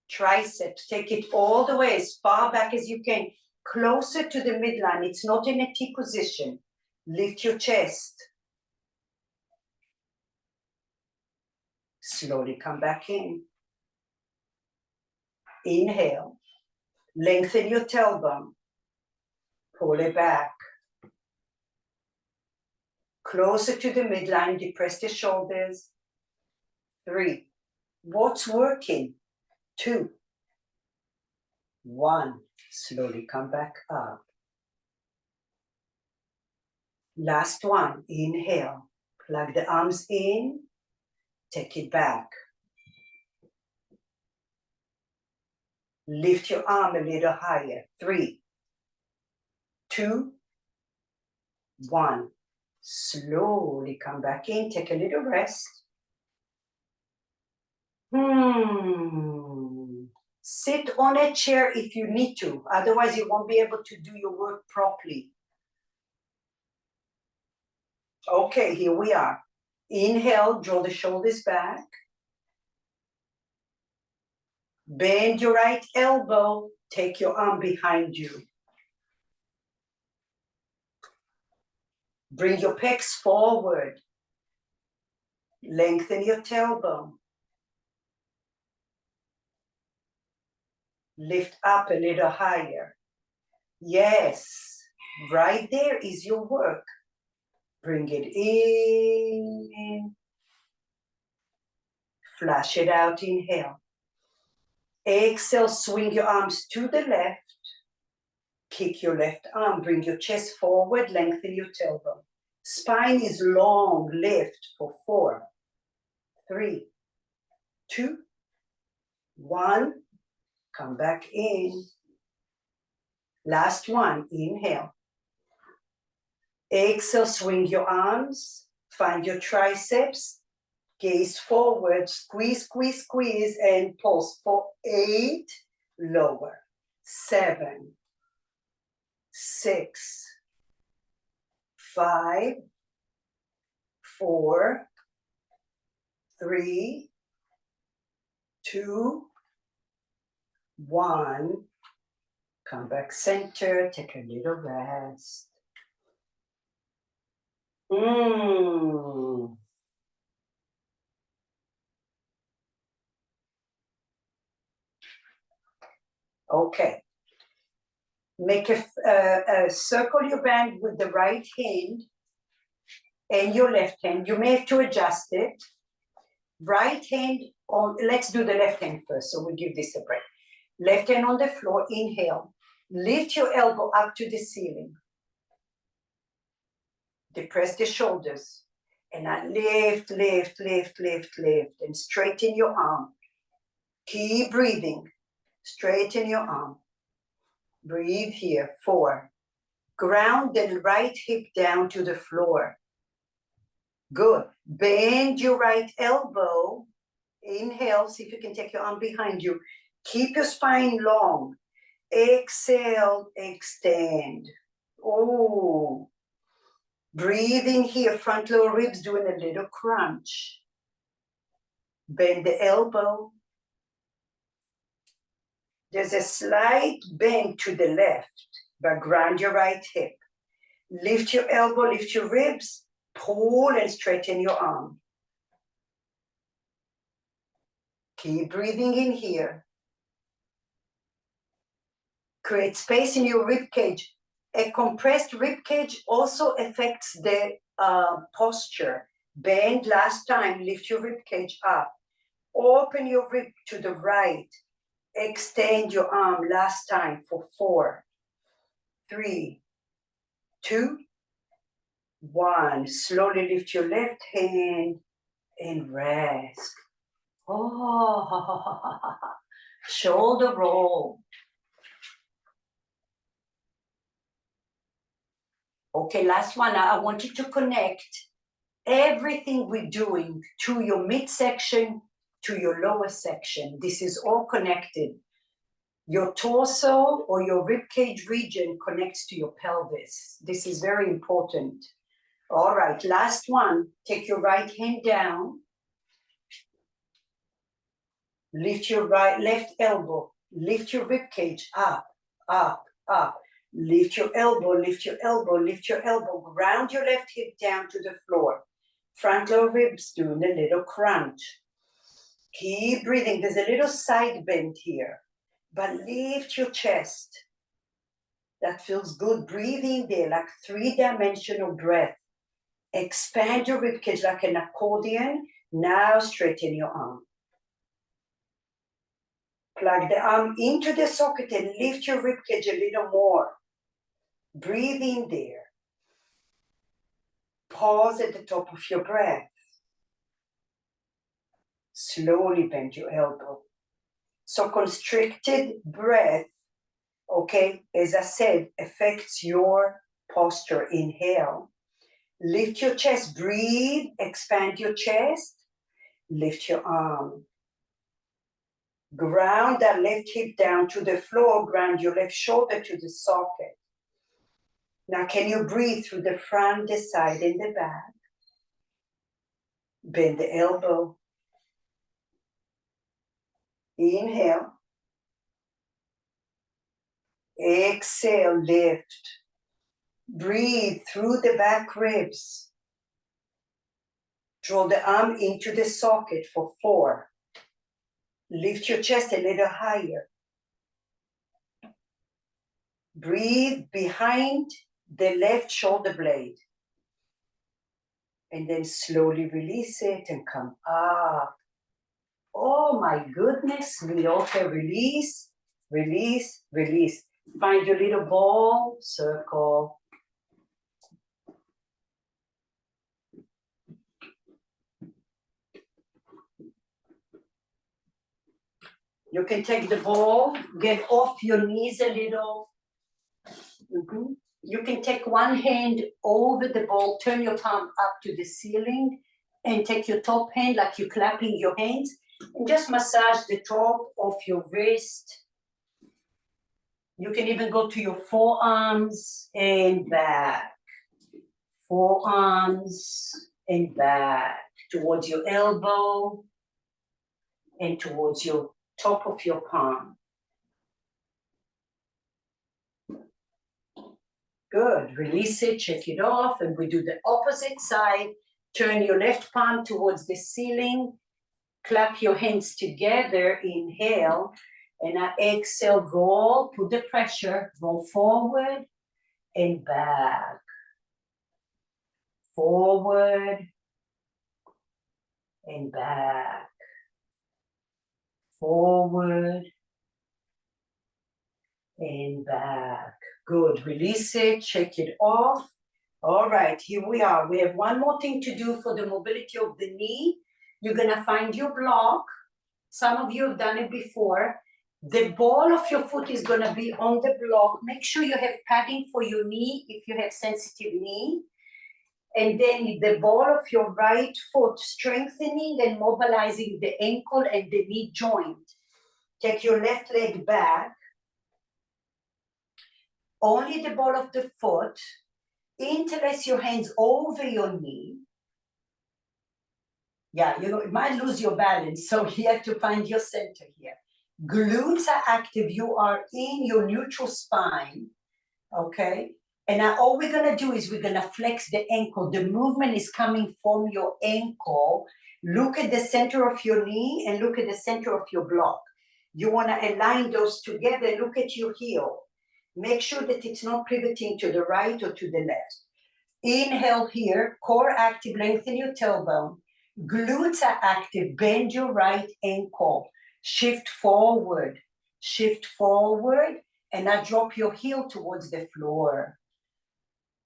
Triceps, take it all the way as far back as you can, closer to the midline. It's not in a T position. Lift your chest. Slowly come back in. Inhale, lengthen your tailbone. Pull it back. Closer to the midline, depress the shoulders. 3. What's working? 2. 1. Slowly come back up. Last one. Inhale. Plug the arms in. Take it back. Lift your arm a little higher. 3, 2, 1. Slowly come back in. Take a little rest. Sit on a chair if you need to. Otherwise, you won't be able to do your work properly. Okay, here we are. Inhale, draw the shoulders back. Bend your right elbow. Take your arm behind you. Bring your pecs forward. Lengthen your tailbone. Lift up a little higher. Yes, right there is your work. Bring it in. Flush it out, inhale. Exhale, swing your arms to the left. Kick your left arm, bring your chest forward, lengthen your tailbone. Spine is long, lift for 4, 3, 2, 1. Come back in. Last one, inhale. Exhale, swing your arms, find your triceps, gaze forward, squeeze, squeeze, squeeze, and pulse for 8, lower, 7, 6, 5, 4, 3, 2, 1. Come back center, take a little rest. Okay. Make a circle your band with the right hand and your left hand. You may have to adjust it. Right hand on, let's do the left hand first, so we'll give this a break. Left hand on the floor, inhale. Lift your elbow up to the ceiling. Depress the shoulders. And now lift, lift, lift, lift, lift, and straighten your arm. Keep breathing. Straighten your arm. Breathe here. 4. Ground the right hip down to the floor. Good. Bend your right elbow. Inhale. See if you can take your arm behind you. Keep your spine long. Exhale. Extend. Oh. Breathing here. Front lower ribs doing a little crunch. Bend the elbow. There's a slight bend to the left, but ground your right hip. Lift your elbow, lift your ribs, pull and straighten your arm. Keep breathing in here. Create space in your rib cage. A compressed rib cage also affects the posture. Bend last time, lift your rib cage up. Open your rib to the right. Extend your arm last time for 4, 3, 2, 1. Slowly lift your left hand and rest. Oh, shoulder roll. Okay, last one. I want you to connect everything we're doing to your midsection, to your lower section. This is all connected. Your torso or your ribcage region connects to your pelvis. This is very important. All right, last one. Take your right hand down. Lift your left elbow. Lift your ribcage up, up, up. Lift your elbow, lift your elbow, lift your elbow. Ground your left hip down to the floor. Front lower ribs doing a little crunch. Keep breathing. There's a little side bend here, but lift your chest. That feels good. Breathing there like 3-dimensional breath. Expand your ribcage like an accordion. Now straighten your arm. Plug the arm into the socket and lift your ribcage a little more. Breathe in there. Pause at the top of your breath. Slowly bend your elbow. So constricted breath, okay, as I said, affects your posture. Inhale. Lift your chest. Breathe. Expand your chest. Lift your arm. Ground that left hip down to the floor. Ground your left shoulder to the socket. Now, can you breathe through the front, the side, and the back? Bend the elbow. Inhale. Exhale, lift. Breathe through the back ribs. Draw the arm into the socket for 4. Lift your chest a little higher. Breathe behind the left shoulder blade. And then slowly release it and come up. Oh my goodness me. Okay, release, release, release. Find your little ball, circle. You can take the ball, get off your knees a little. You can take one hand over the ball, turn your palm up to the ceiling, and take your top hand like you're clapping your hands, and just massage the top of your wrist. You can even go to your forearms and back. Forearms and back towards your elbow and towards your top of your palm. Good. Release it, check it off, and we do the opposite side. Turn your left palm towards the ceiling. Clap your hands together. Inhale. And I exhale, roll, put the pressure, roll forward and back. Forward and back. Forward and back. Good. Release it, shake it off. All right, here we are. We have one more thing to do for the mobility of the knee. You're going to find your block. Some of you have done it before. The ball of your foot is going to be on the block. Make sure you have padding for your knee if you have sensitive knee. And then the ball of your right foot, strengthening and mobilizing the ankle and the knee joint. Take your left leg back. Only the ball of the foot. Interlace your hands over your knee. Yeah, you might lose your balance, so you have to find your center here. Glutes are active. You are in your neutral spine, okay? And now all we're going to do is we're going to flex the ankle. The movement is coming from your ankle. Look at the center of your knee and look at the center of your block. You want to align those together. Look at your heel. Make sure that it's not pivoting to the right or to the left. Inhale here, core active, lengthen your tailbone. Glutes are active, bend your right ankle. Shift forward, and now drop your heel towards the floor.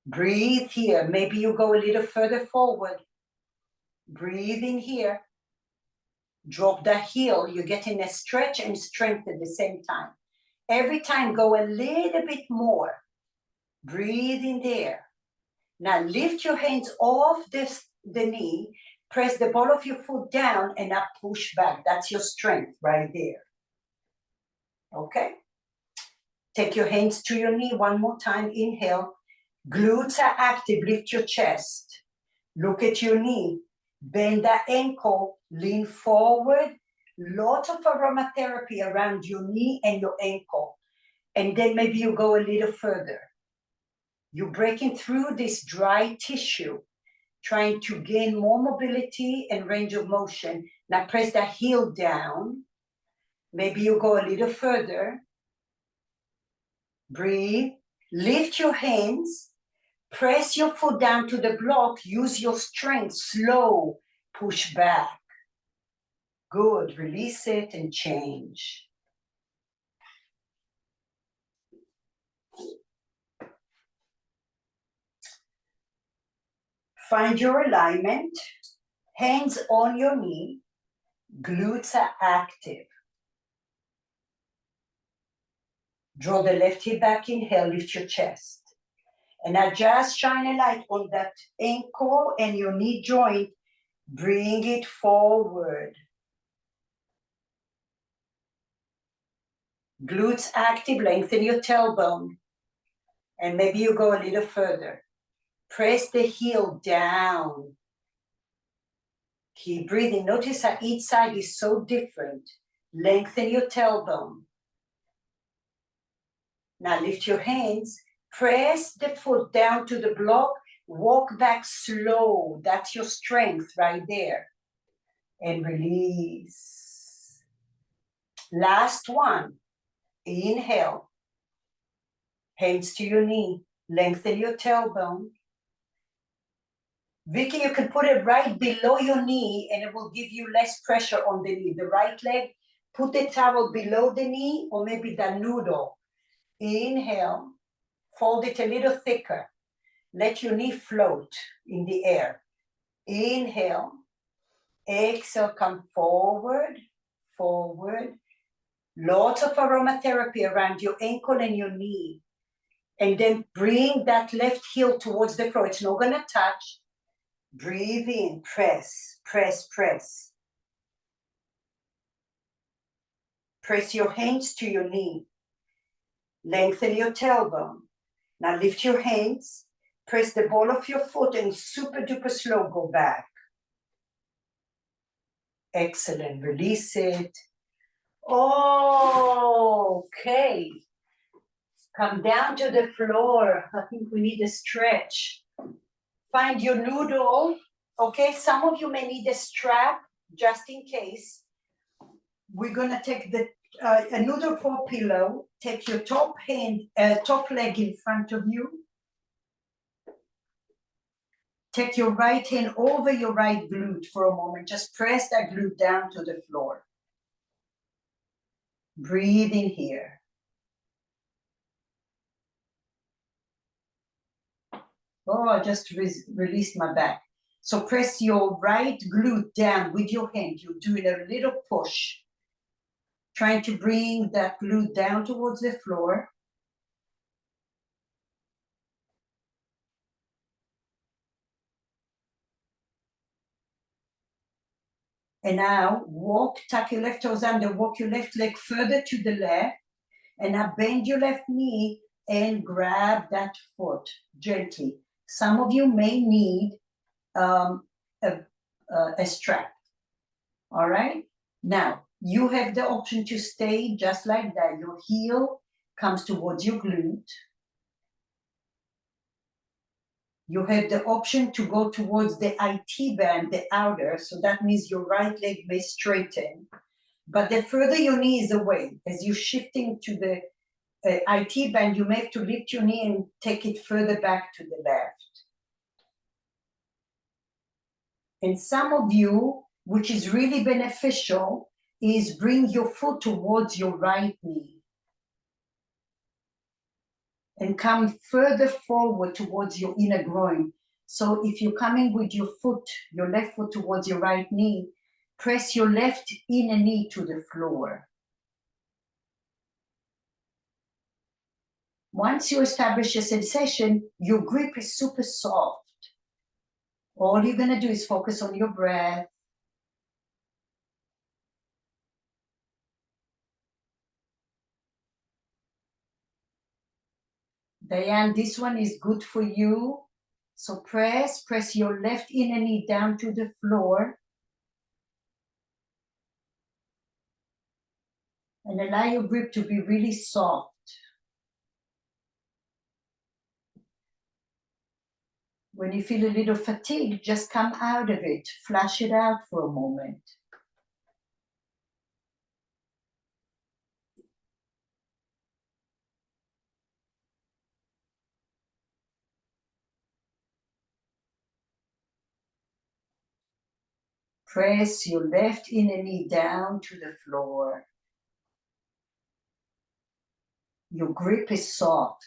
Breathe here. Maybe you go a little further forward. Breathe in here. Drop the heel. You're getting a stretch and strength at the same time. Every time, go a little bit more. Breathe in there. Now lift your hands off the knee. Press the ball of your foot down and now push back. That's your strength right there. Okay? Take your hands to your knee one more time. Inhale. Glutes are active. Lift your chest. Look at your knee. Bend the ankle. Lean forward. Lots of aromatherapy around your knee and your ankle. And then maybe you go a little further. You're breaking through this dry tissue, trying to gain more mobility and range of motion. Now press the heel down. Maybe you go a little further. Breathe. Lift your hands. Press your foot down to the block. Use your strength. Slow. Push back. Good. Release it and change. Find your alignment. Hands on your knee. Glutes are active. Draw the left hip back. Inhale. Lift your chest. And now just shine a light on that ankle and your knee joint. Bring it forward. Glutes active. Lengthen your tailbone. And maybe you go a little further. Press the heel down. Keep breathing. Notice how each side is so different. Lengthen your tailbone. Now lift your hands. Press the foot down to the block. Walk back slow. That's your strength right there. And release. Last one. Inhale. Hands to your knee. Lengthen your tailbone. Vicky, you can put it right below your knee and it will give you less pressure on the knee. The right leg, put the towel below the knee or maybe the noodle. Inhale. Fold it a little thicker. Let your knee float in the air. Inhale. Exhale, come forward, forward. Lots of aromatherapy around your ankle and your knee. And then bring that left heel towards the floor. It's not going to touch. Breathe in, press, press, press. Press your hands to your knee. Lengthen your tailbone. Now lift your hands. Press the ball of your foot and super duper slow go back. Excellent. Release it. Okay. Come down to the floor. I think we need a stretch. Find your noodle. Okay, some of you may need a strap just in case. We're gonna take the a noodle for a pillow. Take your top leg in front of you. Take your right hand over your right glute for a moment. Just press that glute down to the floor. Breathe in here. Oh, I just released my back. So press your right glute down with your hand. You're doing a little push. Trying to bring that glute down towards the floor. And now tuck your left toes under, walk your left leg further to the left. And now bend your left knee and grab that foot gently. Some of you may need a strap. All right? Now, you have the option to stay just like that. Your heel comes towards your glute. You have the option to go towards the IT band, the outer, so that means your right leg may straighten. But the further your knee is away, as you're shifting to the IT band, you may have to lift your knee and take it further back to the left. And some of you, which is really beneficial, is bring your foot towards your right knee. And come further forward towards your inner groin. So if you're coming with your foot, your left foot towards your right knee, Press your left inner knee to the floor. Once you establish a sensation, your grip is super soft. All you're going to do is focus on your breath. Diane, this one is good for you. So press your left inner knee down to the floor. And allow your grip to be really soft. When you feel a little fatigued, just come out of it. Flush it out for a moment. Press your left inner knee down to the floor. Your grip is soft.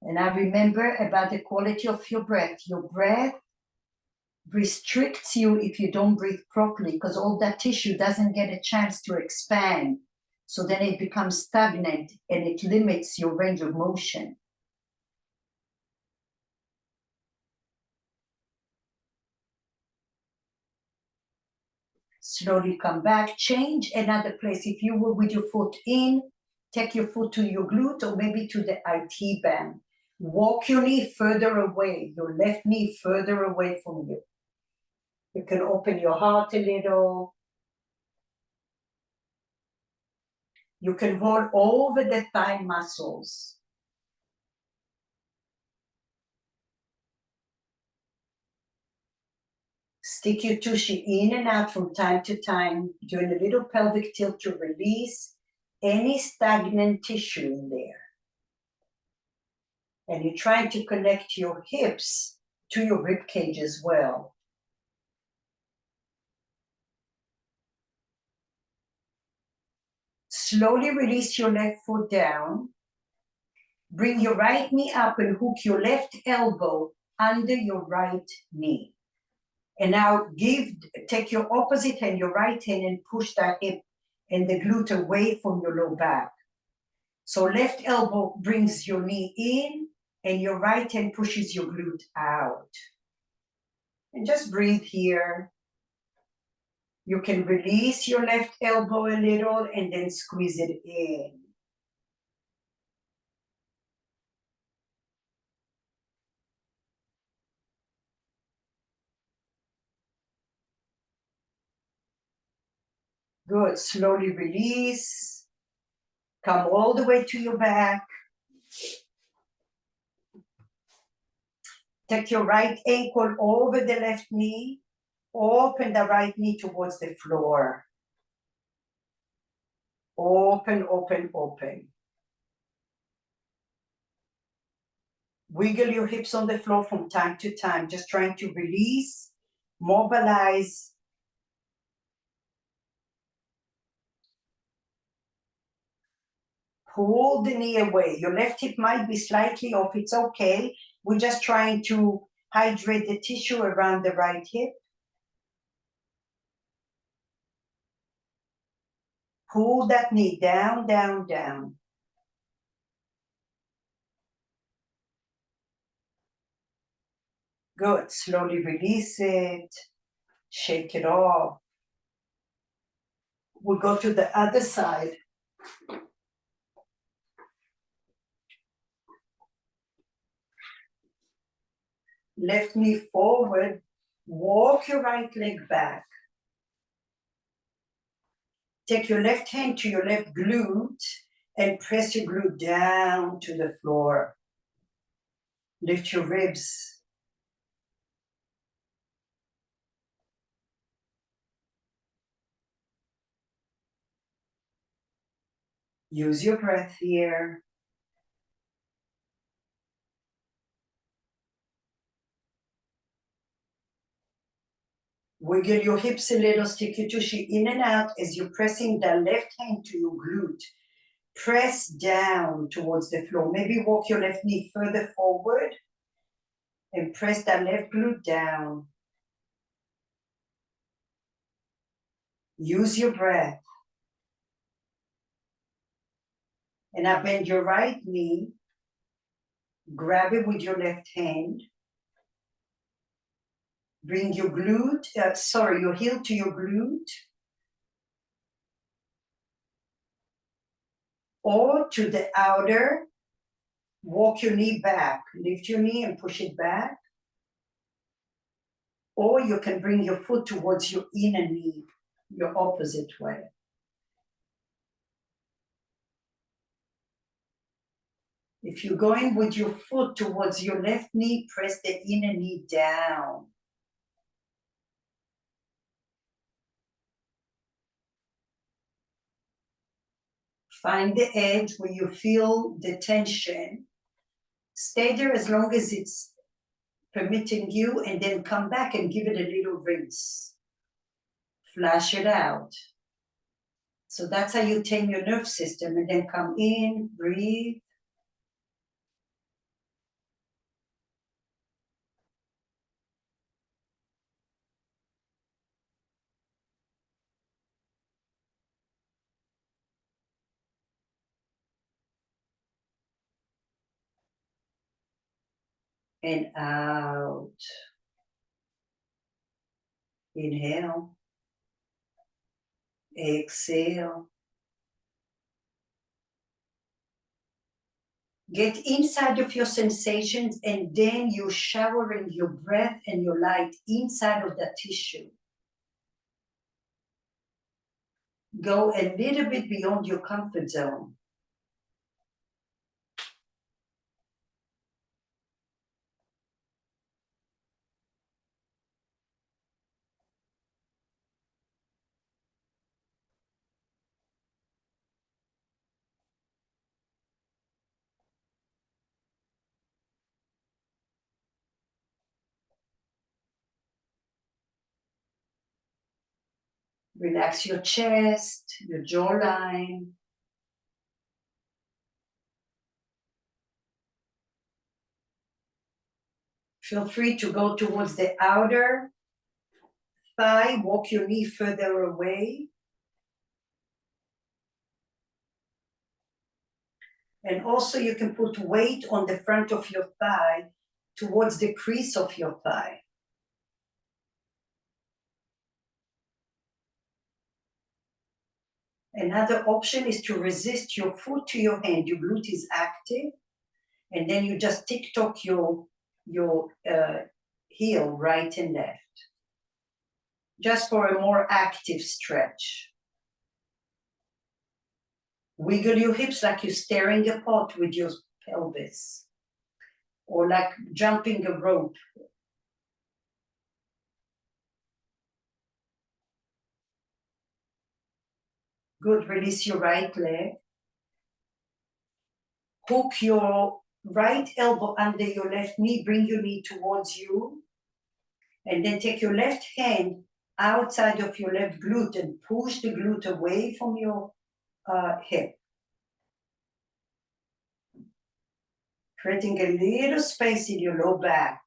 And now remember about the quality of your breath. Your breath restricts you if you don't breathe properly, because all that tissue doesn't get a chance to expand. So then it becomes stagnant and it limits your range of motion. Slowly come back, change another place. If you were with your foot in, take your foot to your glute or maybe to the IT band. Walk your knee further away, your left knee further away from you. You can open your heart a little. You can roll over the thigh muscles. Stick your tushy in and out from time to time, doing a little pelvic tilt to release any stagnant tissue in there. And you're trying to connect your hips to your rib cage as well. Slowly release your left foot down. Bring your right knee up and hook your left elbow under your right knee. And now take your opposite hand, your right hand, and push that hip and the glute away from your low back. So left elbow brings your knee in and your right hand pushes your glute out. And just breathe here. You can release your left elbow a little and then squeeze it in. Good, slowly release. Come all the way to your back. Take your right ankle over the left knee. Open the right knee towards the floor. Open, open, open. Wiggle your hips on the floor from time to time, just trying to release, mobilize. Pull the knee away. Your left hip might be slightly off, it's okay. We're just trying to hydrate the tissue around the right hip. Pull that knee down, down, down. Good, slowly release it, shake it off. We'll go to the other side. Left knee forward, walk your right leg back. Take your left hand to your left glute and press your glute down to the floor. Lift your ribs. Use your breath here. Wiggle your hips a little, stick your tushy in and out as you're pressing the left hand to your glute. Press down towards the floor. Maybe walk your left knee further forward And press that left glute down. Use your breath. And now bend your right knee. Grab it with your left hand. Bring your your heel to your glute. Or to the outer. Walk your knee back. Lift your knee and push it back. Or you can bring your foot towards your inner knee, your opposite way. If you're going with your foot towards your left knee, press the inner knee down. Find the edge where you feel the tension. Stay there as long as it's permitting you, and then come back and give it a little rinse. Flash it out. So that's how you tame your nervous system, and then come in, breathe. And out. Inhale. Exhale. Get inside of your sensations, and then you're showering your breath and your light inside of that tissue. Go a little bit beyond your comfort zone. Relax your chest, your jawline. Feel free to go towards the outer thigh, walk your knee further away. And also you can put weight on the front of your thigh towards the crease of your thigh. Another option is to resist your foot to your hand. Your glute is active, and then you just tick-tock your heel right and left, just for a more active stretch. Wiggle your hips like you're stirring a pot with your pelvis, or like jumping a rope. Good, release your right leg. Hook your right elbow under your left knee, bring your knee towards you, and then take your left hand outside of your left glute and push the glute away from your hip. Creating a little space in your low back.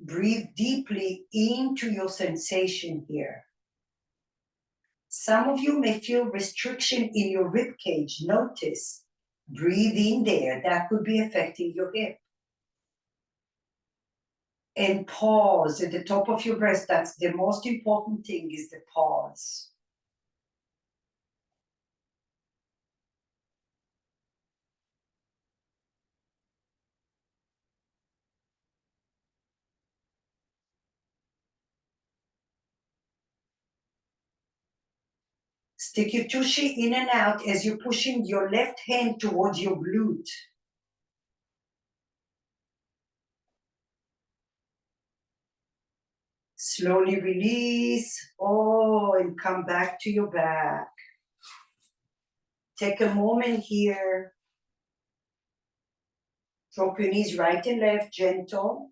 Breathe deeply into your sensation here. Some of you may feel restriction in your rib cage. Notice, breathe in there. That could be affecting your hip. And pause at the top of your breast. That's the most important thing, is the pause. Stick your tushy in and out as you're pushing your left hand towards your glute. Slowly release, and come back to your back. Take a moment here. Drop your knees right and left, gentle.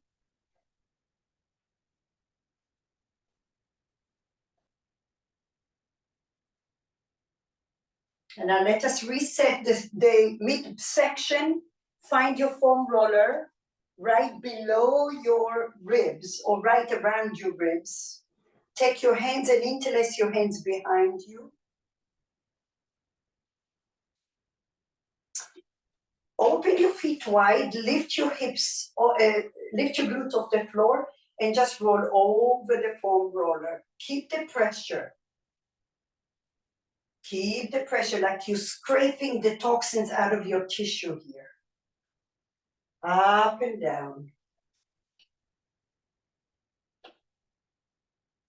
And now let us reset the midsection. Find your foam roller right below your ribs or right around your ribs. Take your hands and interlace your hands behind you. Open your feet wide, lift your hips, or lift your glutes off the floor and just roll over the foam roller. Keep the pressure. Keep the pressure like you're scraping the toxins out of your tissue here. Up and down.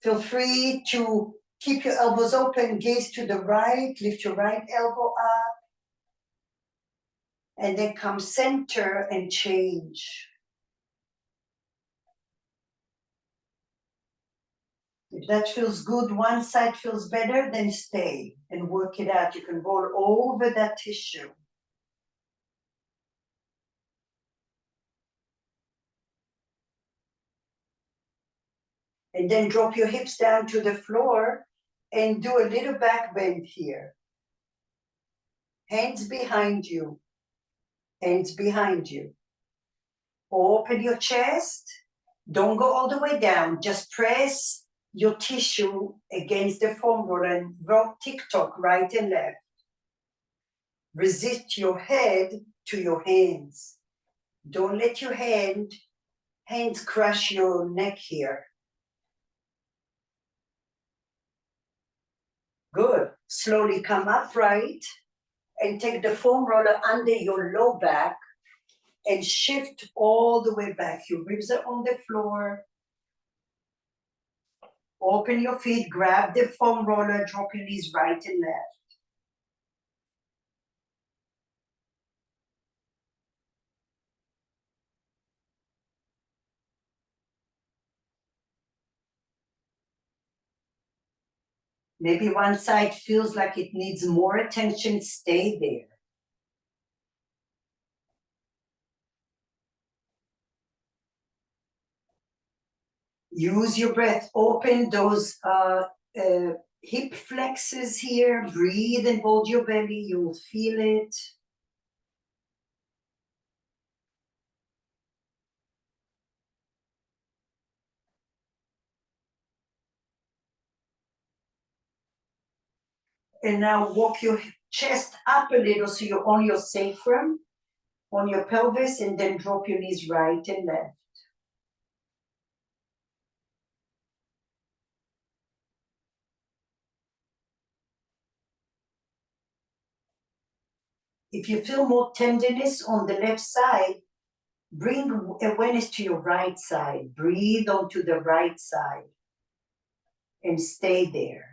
Feel free to keep your elbows open, gaze to the right, lift your right elbow up, and then come center and change. If that feels good, one side feels better, then stay and work it out. You can roll over that tissue. And then drop your hips down to the floor and do a little back bend here. Hands behind you. Hands behind you. Open your chest. Don't go all the way down. Just press your tissue against the foam roller and rock tick-tock right and left. Resist your head to your hands. Don't let your hands crush your neck here. Good. Slowly come upright and take the foam roller under your low back and shift all the way back. Your ribs are on the floor. Open your feet, grab the foam roller, drop your knees right and left. Maybe one side feels like it needs more attention, stay there. Use your breath, open those hip flexors here, breathe and hold your belly, you'll feel it. And now walk your chest up a little so you're on your sacrum, on your pelvis, and then drop your knees right and left. If you feel more tenderness on the left side, bring awareness to your right side. Breathe onto the right side and stay there.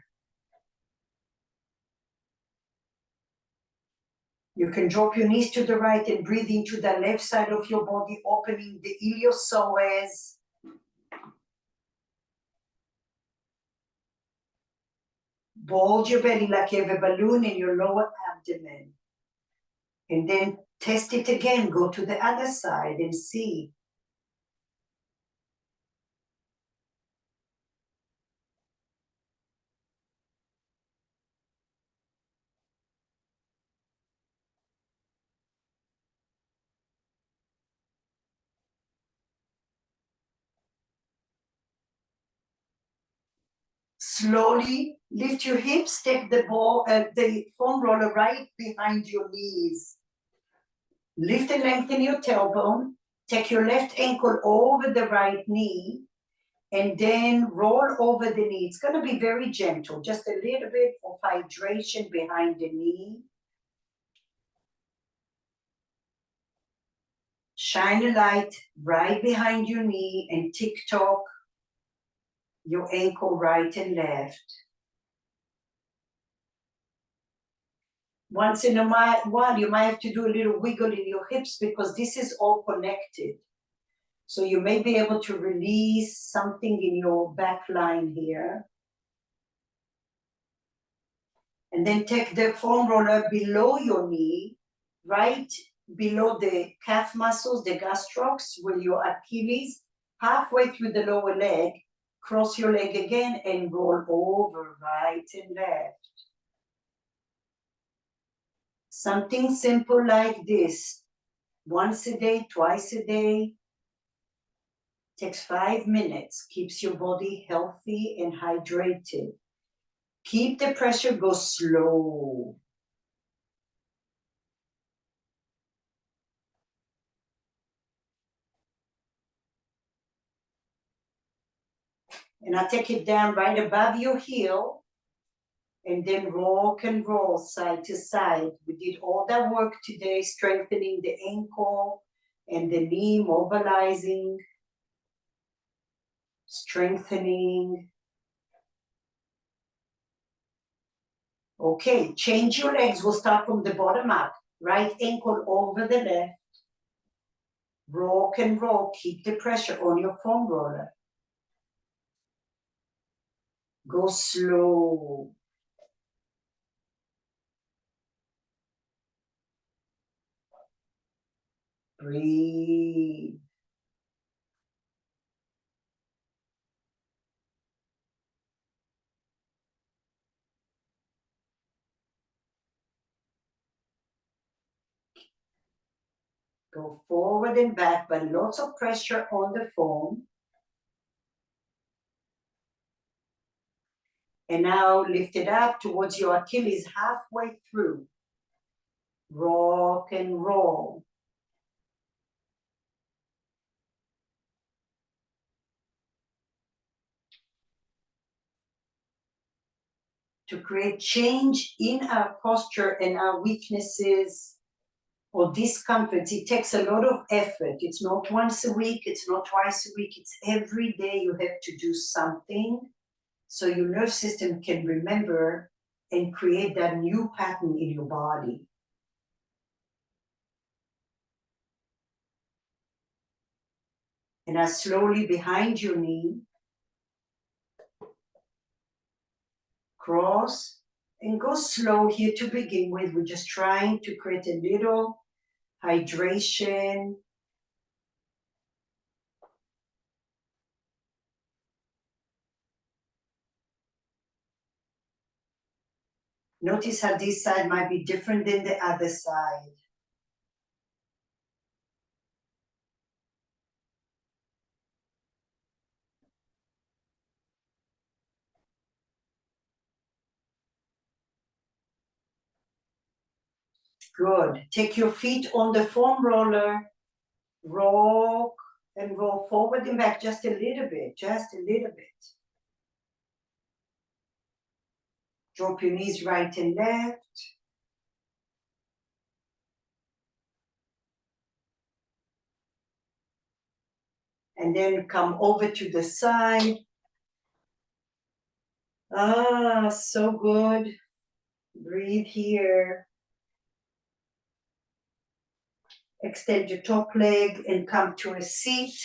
You can drop your knees to the right and breathe into the left side of your body, opening the iliopsoas. Bulge your belly like you have a balloon in your lower abdomen. And then test it again. Go to the other side and see. Slowly lift your hips, take the foam roller right behind your knees. Lift and lengthen your tailbone. Take your left ankle over the right knee and then roll over the knee. It's going to be very gentle, just a little bit of hydration behind the knee. Shine a light right behind your knee and tick-tock your ankle right and left. Once in a while, you might have to do a little wiggle in your hips because this is all connected. So you may be able to release something in your back line here. And then take the foam roller below your knee, right below the calf muscles, the gastrocs, where your Achilles, halfway through the lower leg, cross your leg again and roll over right and left. Something simple like this. Once a day, twice a day. Takes 5 minutes, keeps your body healthy and hydrated. Keep the pressure, go slow. And I take it down right above your heel and then rock and roll side to side. We did all that work today, strengthening the ankle and the knee, mobilizing, strengthening. Okay, change your legs. We'll start from the bottom up. Right ankle over the left. Rock and roll. Keep the pressure on your foam roller. Go slow. Breathe. Go forward and back, but lots of pressure on the foam. And now lift it up towards your Achilles halfway through. Rock and roll. To create change in our posture and our weaknesses or discomforts, it takes a lot of effort. It's not once a week, it's not twice a week, it's every day you have to do something so your nerve system can remember and create that new pattern in your body. And now slowly behind your knee, cross, and go slow here to begin with. We're just trying to create a little hydration. Notice how this side might be different than the other side. Good. Take your feet on the foam roller, rock and roll forward and back just a little bit, just a little bit. Drop your knees right and left. And then come over to the side. Ah, so good. Breathe here. Extend your top leg and come to a seat.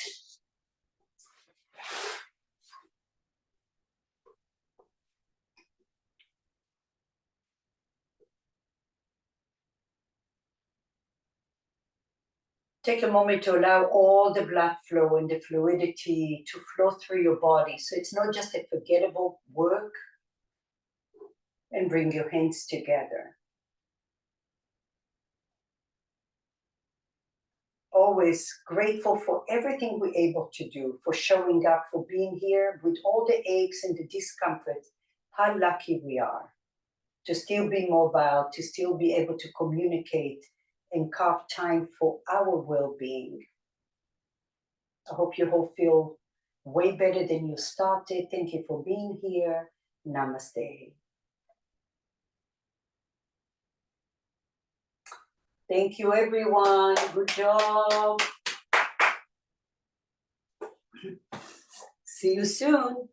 Take a moment to allow all the blood flow and the fluidity to flow through your body. So it's not just a forgettable work. And bring your hands together. Always grateful for everything we're able to do, for showing up, for being here with all the aches and the discomfort. How lucky we are to still be mobile, to still be able to communicate and carve time for our well-being. I hope you all feel way better than you started. Thank you for being here. Namaste. Thank you, everyone. Good job. See you soon.